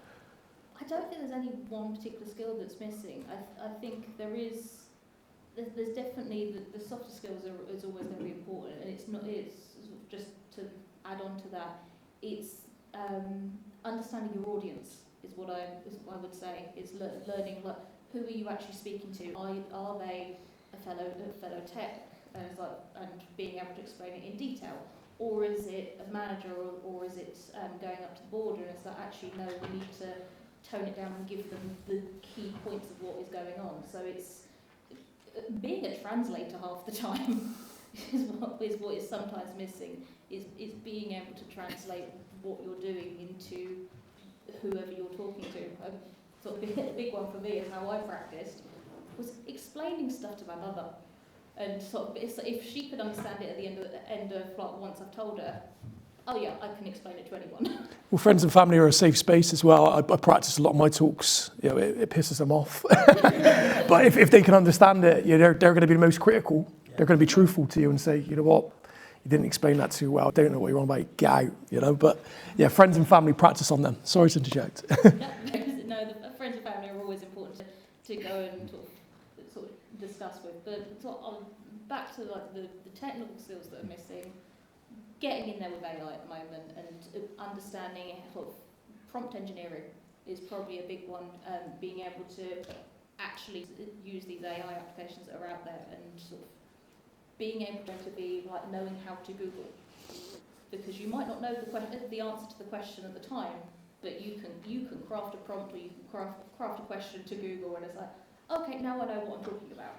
I don't think there's any one particular skill that's missing. I think there's definitely the softer skills is always going to be important, and it's just to add on to that, it's understanding your audience is what I would say. It's learning who are you actually speaking to? Are they a fellow tech, and being able to explain it in detail, or is it a manager, or is it going up to the board and it's like, actually no, we need to tone it down and give them the key points of what is going on. So it's being a translator half the time is what is sometimes missing, is being able to translate what you're doing into whoever you're talking to. Sort of a big one for me is how I practiced was explaining stuff to my mother, and sort of if she could understand it at the end of like once I've told her, oh yeah, I can explain it to anyone. Well, friends and family are a safe space as well. I practice a lot of my talks. It pisses them off, but if they can understand it, they're going to be the most critical. They're going to be truthful to you and say, you know what, you didn't explain that too well. I don't know what you're on about. Get out, But yeah, friends and family, practice on them. Sorry to interject. No, the friends and family are always important to go and sort of discuss with. But back to like the technical skills that are missing. Getting in there with AI at the moment and understanding sort of prompt engineering is probably a big one. Being able to actually use these AI applications that are out there and sort of being able to be like knowing how to Google, because you might not know the answer to the question at the time, but you can craft a prompt, or you can craft a question to Google, and it's like, okay, now I know what I'm talking about.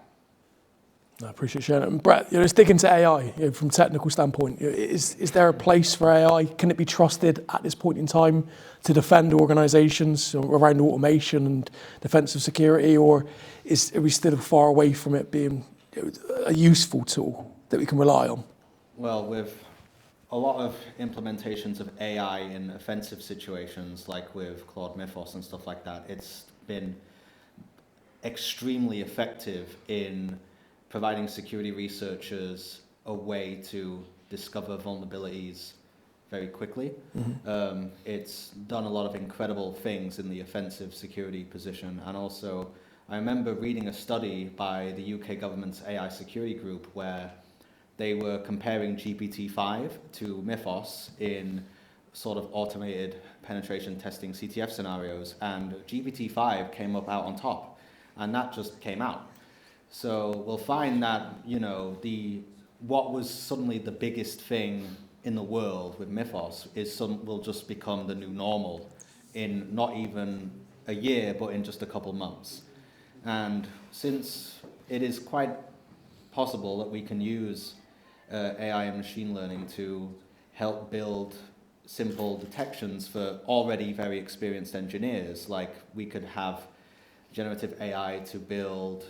I appreciate sharing it. And Brett, sticking to AI from a technical standpoint, is there a place for AI? Can it be trusted at this point in time to defend organisations around automation and defensive security, or are we still far away from it being a useful tool that we can rely on? Well, with a lot of implementations of AI in offensive situations, like with Claude Mythos and stuff like that, it's been extremely effective in providing security researchers a way to discover vulnerabilities very quickly. Mm-hmm. It's done a lot of incredible things in the offensive security position. And also, I remember reading a study by the UK government's AI security group where they were comparing GPT-5 to Mythos in sort of automated penetration testing CTF scenarios, and GPT-5 came up out on top, and that just came out. So we'll find that, what was suddenly the biggest thing in the world with Mythos will just become the new normal in not even a year, but in just a couple months. And since it is quite possible that we can use AI and machine learning to help build simple detections for already very experienced engineers, like we could have generative AI to build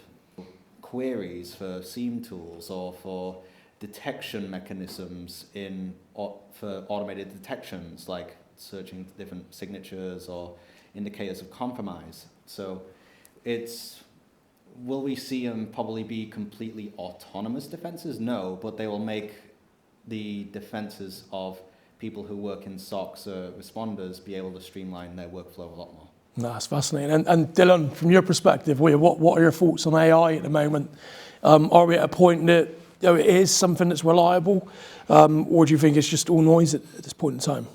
queries for SIEM tools or for detection mechanisms for automated detections, like searching different signatures or indicators of compromise. So will we see them probably be completely autonomous defenses? No, but they will make the defenses of people who work in SOCs or responders be able to streamline their workflow a lot more. No, that's fascinating. And Dylan, from your perspective, what are your thoughts on AI at the moment? Are we at a point that it is something that's reliable, or do you think it's just all noise at this point in time?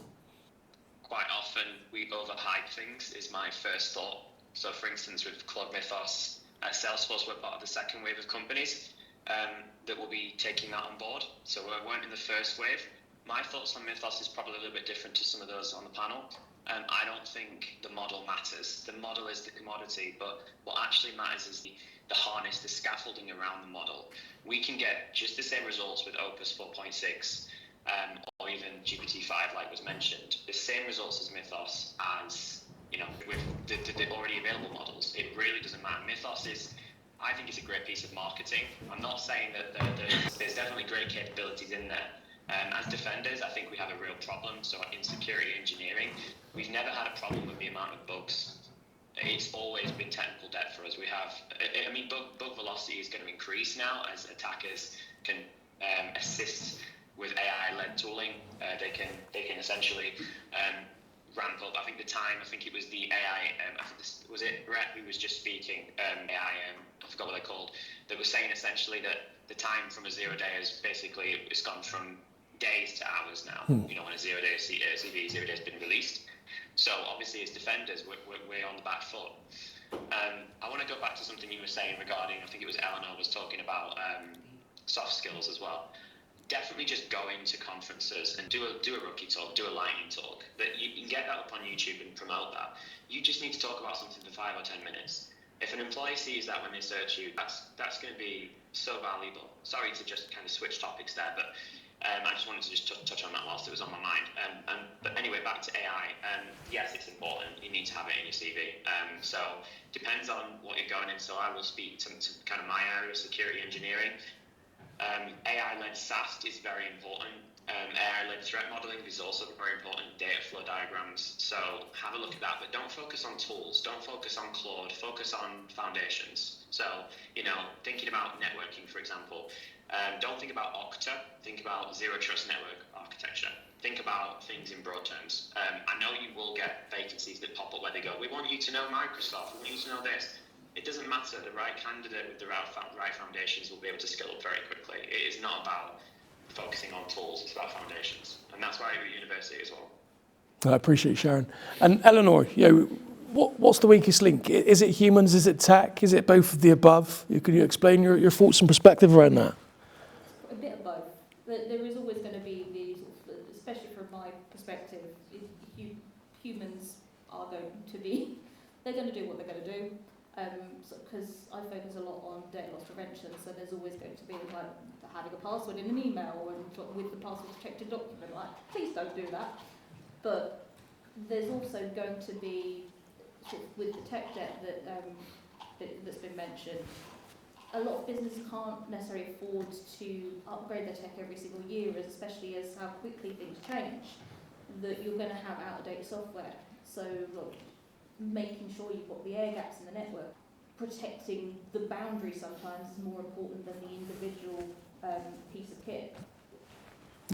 Quite often we overhype things is my first thought. So for instance, with Claude Mythos, at Salesforce we're part of the second wave of companies that will be taking that on board. So we weren't in the first wave. My thoughts on Mythos is probably a little bit different to some of those on the panel. I don't think the model matters. The model is the commodity, but what actually matters is the harness, the scaffolding around the model. We can get just the same results with Opus 4.6 or even GPT-5, like was mentioned. The same results as Mythos as with the already available models. It really doesn't matter. Mythos is I think it's a great piece of marketing. I'm not saying that there's definitely great capabilities in there. As defenders, I think we have a real problem. So in security engineering, we've never had a problem with the amount of bugs. It's always been technical debt for us. We have, I mean, bug velocity is going to increase now as attackers can assist with AI-led tooling. They can essentially ramp up. I think it was the AI, was it Rhett who was just speaking, AI, I forgot what they're called, that was saying essentially that the time from a 0 day is basically, it's gone from days to hours now, you know, when a 0 day CV 0 day has been released. So obviously as defenders, we're on the back foot. I want to go back to something you were saying regarding, I think it was Eleanor was talking about soft skills as well. Definitely just go into conferences and do a rookie talk, do a lightning talk. That you can get that up on YouTube and promote that. You just need to talk about something for 5 or 10 minutes. If an employee sees that when they search you, that's going to be so valuable. Sorry to just kind of switch topics there, but I just wanted to just touch on that whilst it was on my mind. But anyway, back to AI. Yes, it's important. You need to have it in your CV. So depends on what you're going in. So I will speak to kind of my area, security engineering. AI-led SAST is very important. AI-led threat modeling is also very important. Data flow diagrams. So have a look at that, but don't focus on tools. Don't focus on Claude. Focus on foundations. So, you know, thinking about networking, for example. Don't think about Okta. Think about zero trust network architecture. Think about things in broad terms. I know you will get vacancies that pop up where they go, we want you to know Microsoft. We want you to know this. It doesn't matter. The right candidate with the right foundations will be able to skill up very quickly. It is not about focusing on tools. It's about foundations. And that's why you're at university as well. I appreciate you sharing. And Eleanor, you know, what's the weakest link? Is it humans? Is it tech? Is it both of the above? Can you explain your thoughts and perspective around that? A bit of both. There is always going to be these, especially from my perspective, humans are going to be, they're going to do what they're going to do. Because I focus a lot on data loss prevention, so there's always going to be like having a password in an email and with the password protected document. Like, please don't do that. But there's also going to be, sort of with the tech debt that's been mentioned, a lot of businesses can't necessarily afford to upgrade their tech every single year, especially as how quickly things change. That you're going to have out-of-date software. So look, making sure you've got the air gaps in the network, protecting the boundary sometimes is more important than the individual piece of kit.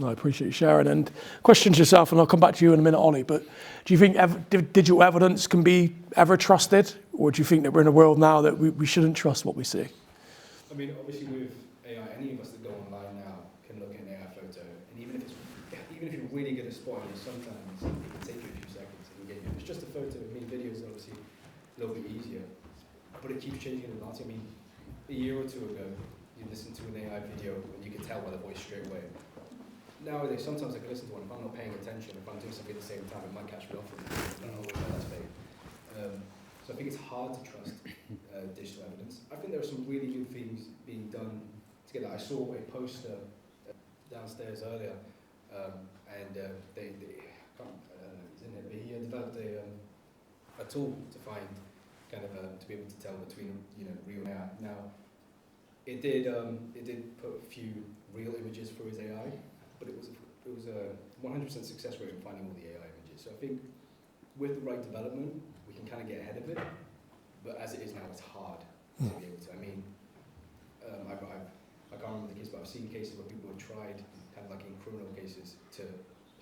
I appreciate you sharing. And questions yourself, and I'll come back to you in a minute, Ollie, but do you think digital evidence can be ever trusted? Or do you think that we're in a world now that we shouldn't trust what we see? I mean, obviously with AI, any of us that go online now can look at an AI photo, and even if you're really good at spotting it, sometimes it can take you a few seconds. It's just a photo. I mean, videos are obviously a little bit easier, but it keeps changing in advance. I mean, a year or two ago, you listen to an AI video and you can tell by the voice straight away. Nowadays, sometimes I can listen to one. If I'm not paying attention, if I'm doing something at the same time, it might catch me off. I don't always know that's fake. So I think it's hard to trust digital evidence. I think there are some really good things being done to get that. I saw a poster downstairs earlier, and they I don't know if he's in it, but he developed a tool to find kind of to be able to tell between real and AI. Now, it did put a few real images through his AI, but it was a 100% success rate in finding all the AI images. So I think with the right development, we can kind of get ahead of it. But as it is now, it's hard to be able to. I mean, I can't remember the case, but I've seen cases where people have tried, kind of like in criminal cases, to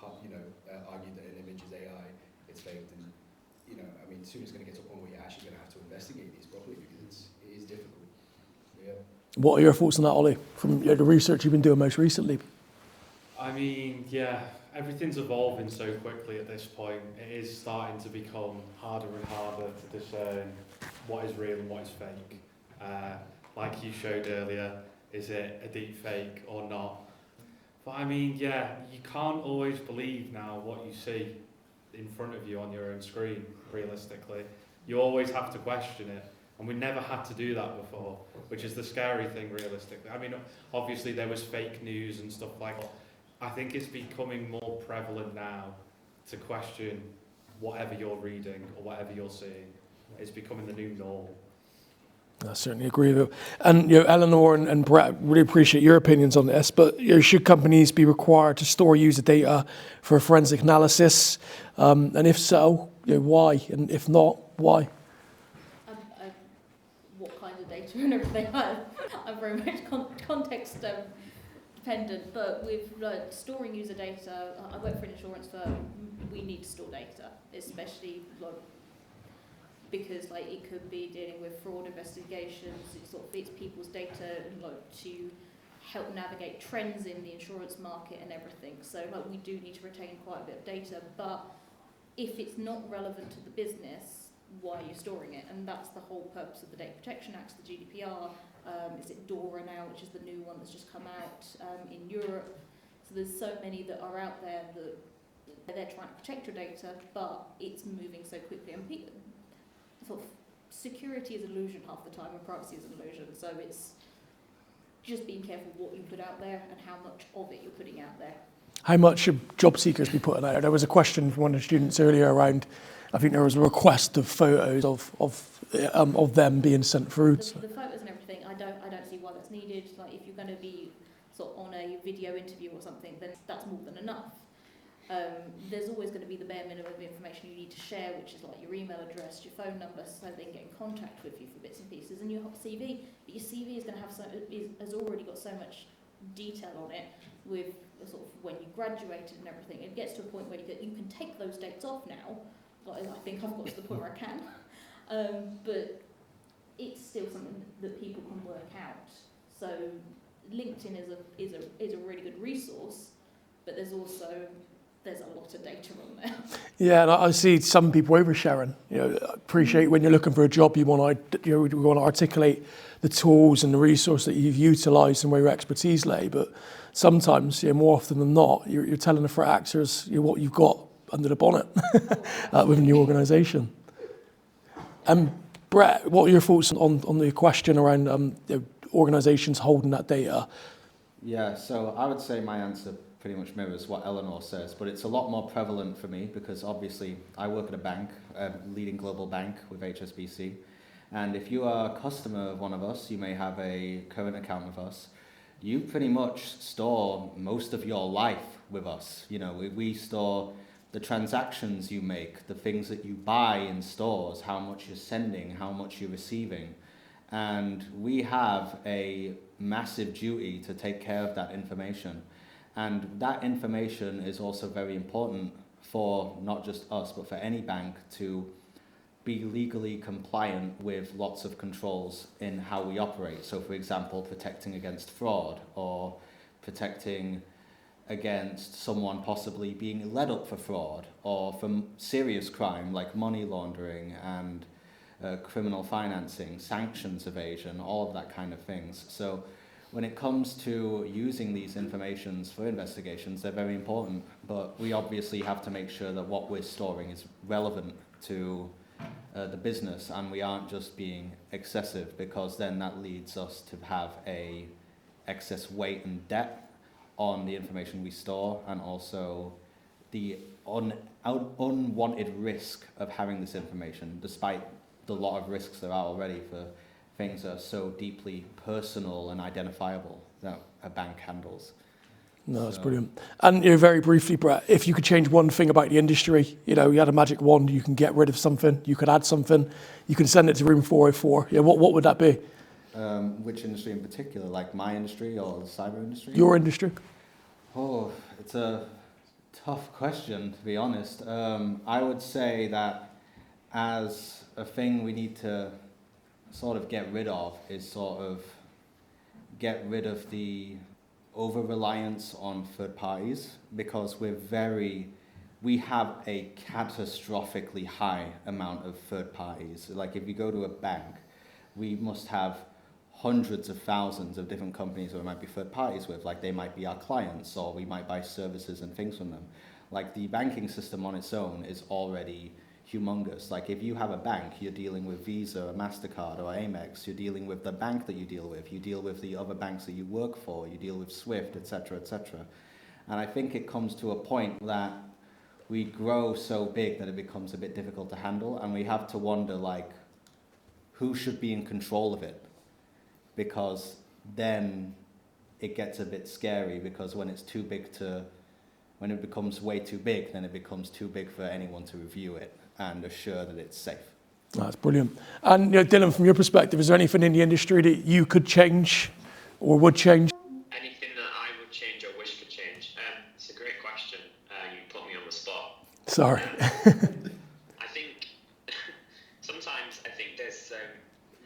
argue that an image is AI, it's faked, and I mean, soon it's going to get to a point where you're actually going to have to investigate these properly because it is difficult. Yeah. What are your thoughts on that, Ollie, from the research you've been doing most recently? I mean, yeah, everything's evolving so quickly at this point. It is starting to become harder and harder to discern what is real and what is fake. Like you showed earlier, is it a deep fake or not? But I mean, yeah, you can't always believe now what you see in front of you on your own screen, realistically. You always have to question it. And we never had to do that before, which is the scary thing, realistically. I mean, obviously there was fake news and stuff like that. I think it's becoming more prevalent now to question whatever you're reading or whatever you're seeing. It's becoming the new norm. I certainly agree with it. And Eleanor and Brett, really appreciate your opinions on this, but should companies be required to store user data for forensic analysis? And if so, why? And if not, why? What kind of data and everything? I'm very much context dependent, but with storing user data, I work for an insurance firm, we need to store data, especially because it could be dealing with fraud investigations, it's people's data to help navigate trends in the insurance market and everything. So we do need to retain quite a bit of data, but if it's not relevant to the business, why are you storing it? And that's the whole purpose of the Data Protection Act, the GDPR. Is it DORA now, which is the new one that's just come out in Europe. So there's so many that are out there that they're trying to protect your data, but it's moving so quickly. And security is an illusion half the time, and privacy is an illusion. So it's just being careful what you put out there and how much of it you're putting out there. How much should job seekers be putting out? There was a question from one of the students earlier around, I think there was a request of photos of them being sent through. The photos and everything, I don't see why that's needed. If you're going to be on a video interview or something, then that's more than enough. There's always going to be the bare minimum of information you need to share, which is your email address, your phone number, so they can get in contact with you for bits and pieces, and your CV. But your CV is going to have has already got so much detail on it with when you graduated and everything. It gets to a point where you can take those dates off now. I think I've got to the point where I can, but it's still something that people can work out. So LinkedIn is a really good resource, but there's a lot of data on there. Yeah, and I see some people oversharing. Appreciate when you're looking for a job, you want to articulate the tools and the resource that you've utilised and where your expertise lay. But sometimes, more often than not, you're telling the threat actors what you've got under the bonnet within your organisation. Brett, what are your thoughts on the question around organisations holding that data? Yeah, so I would say my answer pretty much mirrors what Eleanor says, but it's a lot more prevalent for me because obviously I work at a bank, a leading global bank with HSBC. And if you are a customer of one of us, you may have a current account with us, you pretty much store most of your life with us. We store the transactions you make, the things that you buy in stores, how much you're sending, how much you're receiving. And we have a massive duty to take care of that information. And that information is also very important for not just us, but for any bank to be legally compliant with lots of controls in how we operate. So for example, protecting against fraud or protecting against someone possibly being led up for fraud or from serious crime like money laundering and criminal financing, sanctions evasion, all of that kind of things. So when it comes to using these informations for investigations, they're very important, but we obviously have to make sure that what we're storing is relevant to the business and we aren't just being excessive, because then that leads us to have a excess weight and depth on the information we store, and also the unwanted risk of having this information, despite the lot of risks there are already for things that are so deeply personal and identifiable that a bank handles. No, that's brilliant. And very briefly, Brett, if you could change one thing about the industry, you had a magic wand, you can get rid of something, you could add something, you can send it to room 404. What would that be? Which industry in particular, like my industry or the cyber industry? Your industry. Oh, it's a tough question, to be honest. I would say that as a thing we need to sort of get rid of is get rid of the over-reliance on third parties, because we have a catastrophically high amount of third parties. Like if you go to a bank, we must have hundreds of thousands of different companies that we might be third parties with. Like they might be our clients, or we might buy services and things from them. Like the banking system on its own is already humongous. Like if you have a bank, you're dealing with Visa or MasterCard or Amex, you're dealing with the bank that you deal with the other banks that you work for, you deal with SWIFT, etc., etc. And I think it comes to a point that we grow so big that it becomes a bit difficult to handle, and we have to wonder, like, who should be in control of it? Because then it gets a bit scary, because when it becomes way too big, then it becomes too big for anyone to review it and assure that it's safe. That's brilliant. And Dylan, from your perspective, is there anything in the industry that you could change or would change? Anything that I would change or wish could change? It's a great question. You put me on the spot. Sorry. I think sometimes there's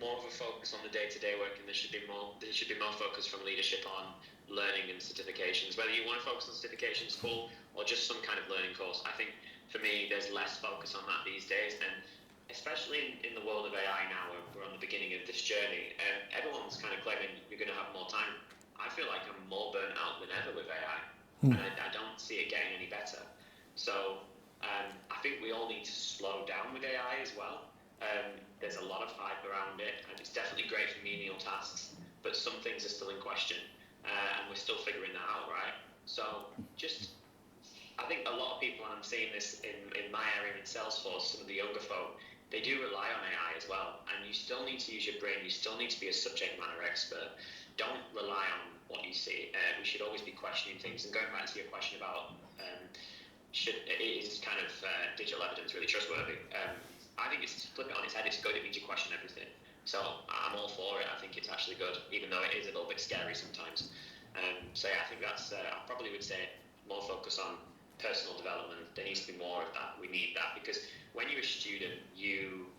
more of a focus on the day-to-day work, and there should be more focus from leadership on learning and certifications. Whether you want to focus on certifications, cool, or just some kind of learning course. I think for me, there's less focus on that these days, and especially in the world of AI now, where we're on the beginning of this journey, everyone's kind of claiming you're going to have more time. I feel like I'm more burnt out than ever with AI, and I don't see it getting any better. So I think we all need to slow down with AI as well. There's a lot of hype around it, and it's definitely great for menial tasks, but some things are still in question, and we're still figuring that out, right? So I think a lot of people, and I'm seeing this in my area in Salesforce, some of the younger folk, they do rely on AI as well, and you still need to use your brain, you still need to be a subject matter expert. Don't rely on what you see. We should always be questioning things. And going back to your question about is kind of digital evidence really trustworthy? I think it's, to flip it on its head, it's good. It means you question everything. So I'm all for it. I think it's actually good, even though it is a little bit scary sometimes. So yeah, I think that's, I probably would say more focus on personal development. There needs to be more of that. We need that, because when you're a student, you're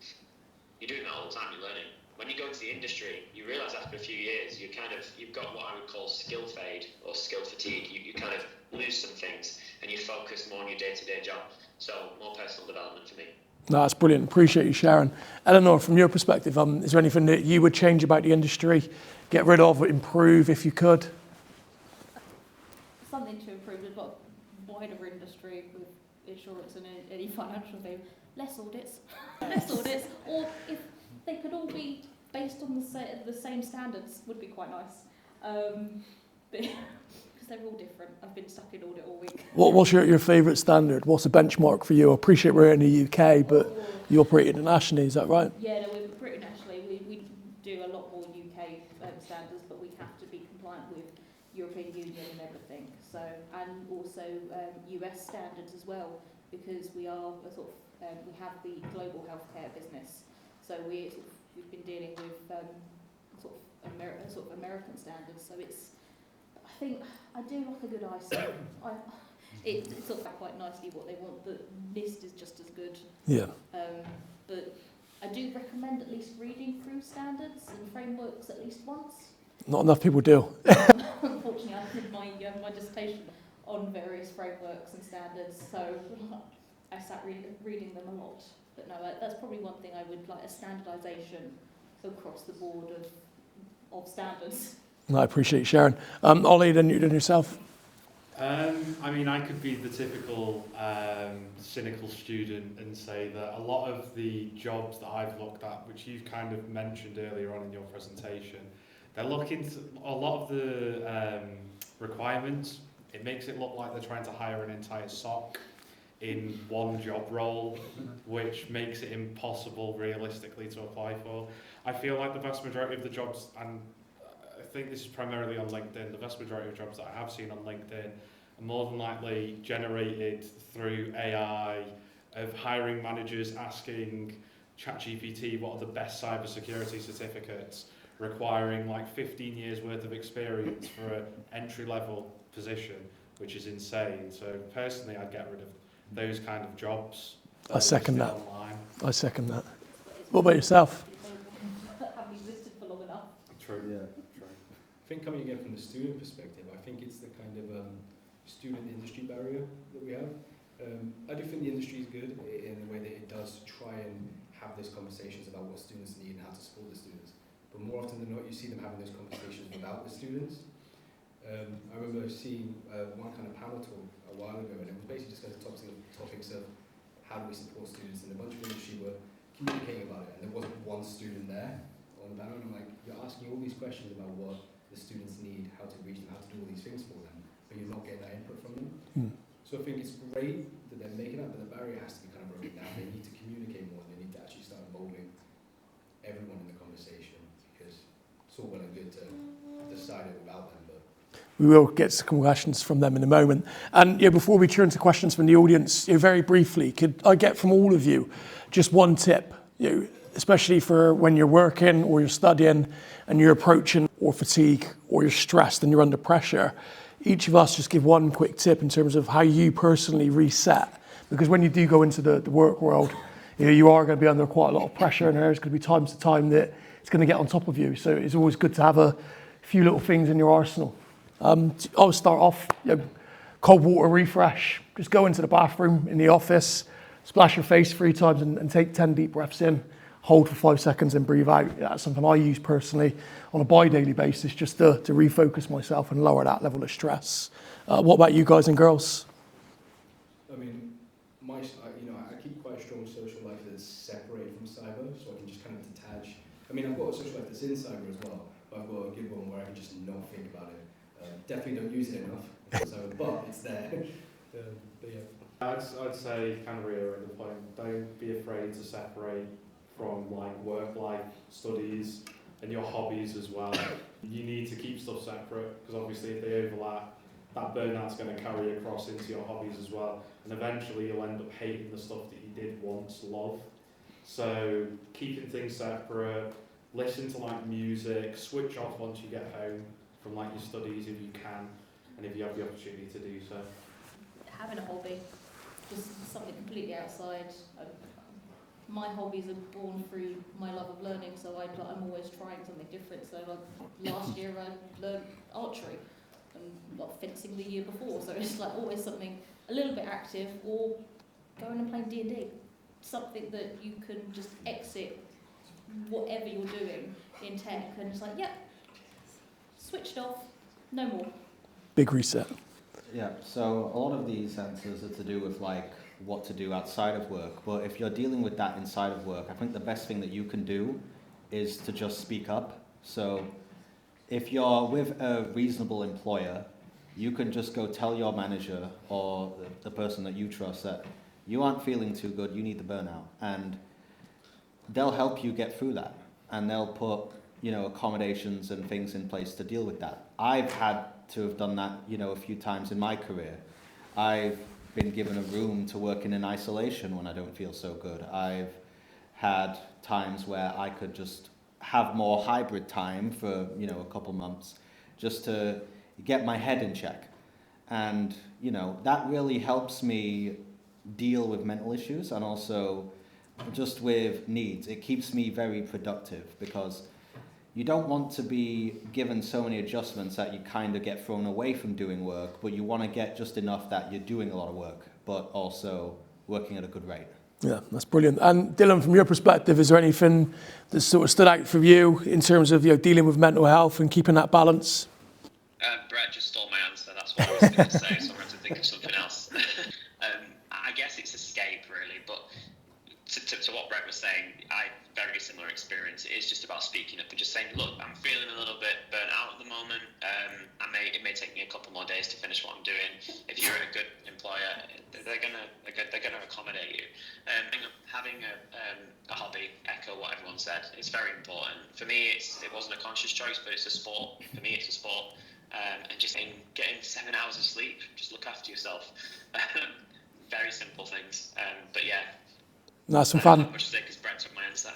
doing that all the time, you're learning. When you go into the industry, you realise after a few years, you've got what I would call skill fade or skill fatigue. You kind of lose some things, and you focus more on your day-to-day job. So more personal development for me. No, that's brilliant. Appreciate you sharing. Eleanor, from your perspective, is there anything that you would change about the industry, get rid of, improve if you could? Something to improve. We've got a wider industry with insurance and any financial thing. Less audits. Less audits. Or if they could all be based on the same standards, would be quite nice. Because they're all different. I've been stuck in audit all week. What's your favourite standard? What's the benchmark for you? I appreciate we're in the UK, but you operate internationally, is that right? Yeah, no, we're pretty nationally. We do a lot more UK standards, but we have to be compliant with European Union and everything. So, and also US standards as well, because we are we have the global healthcare business. So we've been dealing with American standards. So I think I do like a good ISO. It's sort of quite nicely what they want. The list is just as good. Yeah. But I do recommend at least reading through standards and frameworks at least once. Not enough people do. Unfortunately, I did my dissertation on various frameworks and standards, so I sat reading them a lot. But no, that's probably one thing I would like, a standardisation across the board of standards. I appreciate you sharing. Ollie, then yourself. I mean, I could be the typical cynical student and say that a lot of the jobs that I've looked at, which you've kind of mentioned earlier on in your presentation, they're looking to a lot of the requirements. It makes it look like they're trying to hire an entire SOC in one job role, which makes it impossible realistically to apply for. I feel like the vast majority of the jobs, and I think this is primarily on LinkedIn, the vast majority of jobs that I have seen on LinkedIn are more than likely generated through AI, of hiring managers asking ChatGPT what are the best cybersecurity certificates, requiring like 15 years worth of experience for an entry-level position, which is insane. So personally, I'd get rid of those kind of jobs. I second that. Online. I second that. What about yourself? Haven't existed for long enough. True. Yeah. I think coming again from the student perspective, I think it's the kind of student industry barrier that we have. I do think the industry is good in the way that it does try and have those conversations about what students need and how to support the students. But more often than not, you see them having those conversations without the students. I remember seeing one kind of panel talk a while ago, and it was basically just kind of topics of how do we support students, and a bunch of industry were communicating about it, and there wasn't one student there on the panel, and I'm like, you're asking all these questions about what the students need, how to reach them, how to do all these things for them, but you're not getting that input from them. So I think it's great that they're making that, but the barrier has to be kind of broken down. They need to communicate more, and they need to actually start involving everyone in the conversation, because it's all well and good to decide it without them, but We will get some questions from them in a moment. And before we turn to questions from the audience, very briefly, could I get from all of you just one tip, especially for when you're working or you're studying and you're approaching or fatigue or you're stressed and you're under pressure? Each of us just give one quick tip in terms of how you personally reset. Because when you do go into the work world, you are going to be under quite a lot of pressure, and there's going to be times to time that it's going to get on top of you. So it's always good to have a few little things in your arsenal. I'll start off, cold water refresh. Just go into the bathroom in the office, splash your face 3 times and take 10 deep breaths in, hold for 5 seconds and breathe out. That's something I use personally on a bi-daily basis just to refocus myself and lower that level of stress. What about you guys and girls? I mean, I keep quite a strong social life that's separated from cyber, so I can just kind of detach. I mean, I've got a social life that's in cyber as well, but I've got a good one where I can just not think about it. Definitely don't use it enough, but it's there. But yeah. I'd say, kind of reiterate the point, don't be afraid to separate from like work life, studies, and your hobbies as well. You need to keep stuff separate, because obviously if they overlap, that burnout's going to carry across into your hobbies as well, and eventually you'll end up hating the stuff that you did once love. So keeping things separate, listen to like music, switch off once you get home from like your studies if you can, and if you have the opportunity to do so. Having a hobby, just something completely outside. My hobbies are born through my love of learning, so I'm always trying something different. So like last year I learned archery, and fencing the year before. So it's like always something a little bit active, or going and playing D&D. Something that you can just exit whatever you're doing in tech, and it's like, yep, switched off, no more. Big reset. Yeah, so a lot of these answers are to do with like what to do outside of work, but if you're dealing with that inside of work, I think the best thing that you can do is to just speak up. So if you're with a reasonable employer, you can just go tell your manager or the person that you trust that you aren't feeling too good, you need the burnout, and they'll help you get through that, and they'll put accommodations and things in place to deal with that. I've had to have done that a few times in my career. I've been given a room to work in isolation when I don't feel so good. I've had times where I could just have more hybrid time for a couple months just to get my head in check, and that really helps me deal with mental issues, and also just with needs. It keeps me very productive, because you don't want to be given so many adjustments that you kind of get thrown away from doing work, but you want to get just enough that you're doing a lot of work, but also working at a good rate. Yeah, that's brilliant. And Dylan, from your perspective, is there anything that sort of stood out for you in terms of dealing with mental health and keeping that balance? Brett just stole my answer. That's what I was going to say, so I'm going to think of something else. I guess it's escape, really, but to what Brett was saying, I very similar experience. It is just about speaking up and just saying, look, I'm feeling a little bit burnt out at the moment. It may take me a couple more days to finish what I'm doing. If you're a good employer, they're gonna accommodate you. Having a hobby, echo what everyone said, it's very important. For me, it wasn't a conscious choice, but it's a sport. For me, it's a sport. And just getting 7 hours of sleep, just look after yourself. Very simple things. But yeah. That's some Not much to say because Brett took my answer.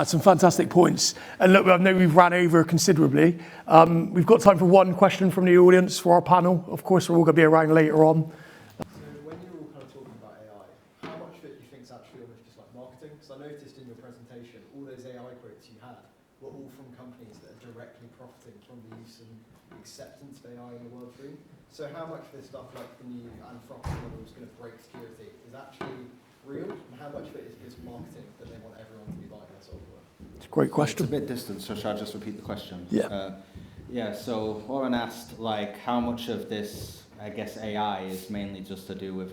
Some fantastic points. And look, I know we've ran over considerably. We've got time for one question from the audience for our panel. Of course, we're all going to be around later on. So when you're all kind of talking about AI, how much of it do you think is actually almost just like marketing? Because I noticed in your presentation, all those AI quotes you had were all from companies that are directly profiting from the use and acceptance of AI in the world stream. So how much of this stuff, like the new Anthropic model is going to break security, is actually real, and how much of it is marketing that they want everyone to be buying their software? It's a great question. It's a bit distant, so shall I just repeat the question? Yeah. So Warren asked, how much of this, I guess, AI is mainly just to do with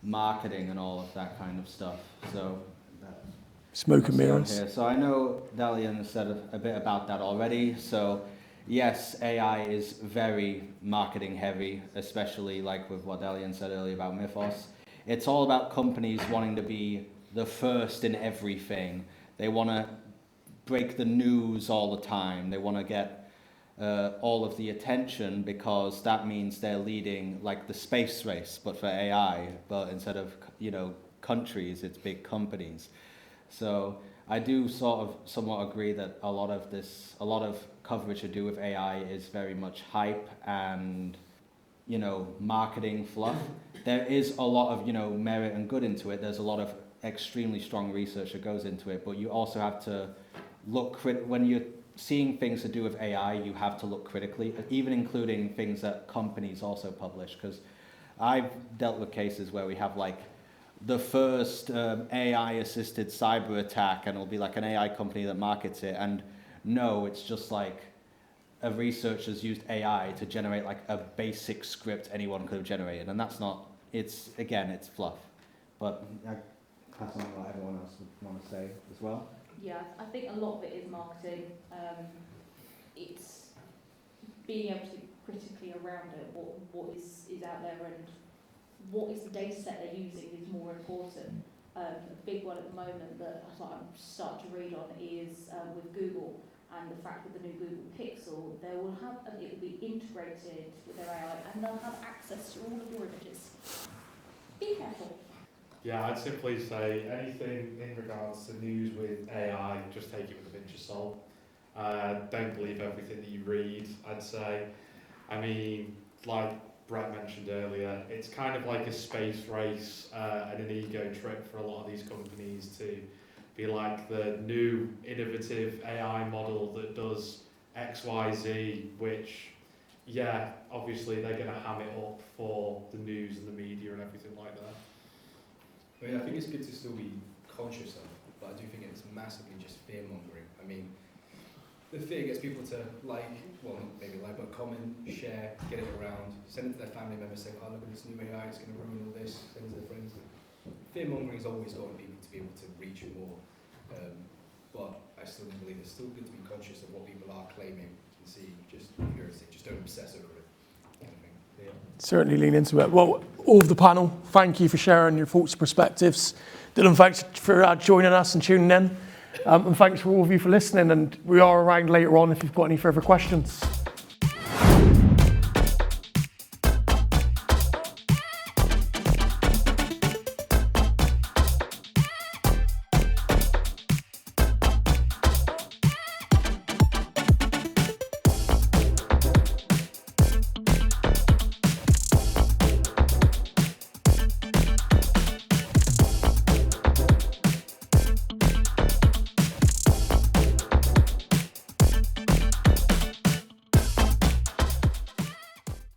marketing and all of that kind of stuff. So smoke and mirrors. Here. So I know Dalian said a bit about that already. So yes, AI is very marketing heavy, especially like with what Dalian said earlier about Mythos. It's all about companies wanting to be the first in everything. They want to break the news all the time. They want to get all of the attention because that means they're leading like the space race, but for AI. But instead of, you know, countries, it's big companies. So I do sort of somewhat agree that a lot of coverage to do with AI is very much hype and, you know, marketing fluff. There is a lot of, you know, merit and good into it. There's a lot of extremely strong research that goes into it, but you also have to look when you're seeing things to do with AI, you have to look critically, even including things that companies also publish, because I've dealt with cases where we have like the first AI-assisted cyber attack, and it'll be like an AI company that markets it, and no, it's just like a researcher's used AI to generate like a basic script anyone could have generated, and that's not, it's fluff. But I pass on what everyone else would want to say as well. Yeah, I think a lot of it is marketing. It's being able to think critically around it, what is out there and what is the data set they're using is more important. A big one at the moment that I'm starting to read on is with Google and the fact that the new Google Pixel, it will be integrated with their AI and they'll have access to all of your images. Be careful. Yeah, I'd simply say anything in regards to news with AI, just take it with a pinch of salt. Don't believe everything that you read, I'd say. I mean, like Brett mentioned earlier, it's kind of like a space race and an ego trip for a lot of these companies to be like the new innovative AI model that does X, Y, Z, which, yeah, obviously they're going to ham it up for the news and the media and everything like that. I mean, I think it's good to still be conscious of, but I do think it's massively just fear-mongering. I mean, the fear gets people to like, well, not maybe like, but comment, share, get it around, send it to their family members saying, oh, look at this new AI, it's going to ruin all this, send it to their friends. Fear-mongering has always gotten people to be able to reach more, but I still believe it's still good to be conscious of what people are claiming and see, just don't obsess over it. Kind of thing. Yeah. Certainly lean into it. Well, all of the panel, thank you for sharing your thoughts and perspectives. Dylan, thanks for joining us and tuning in. And thanks for all of you for listening. And we are around later on if you've got any further questions.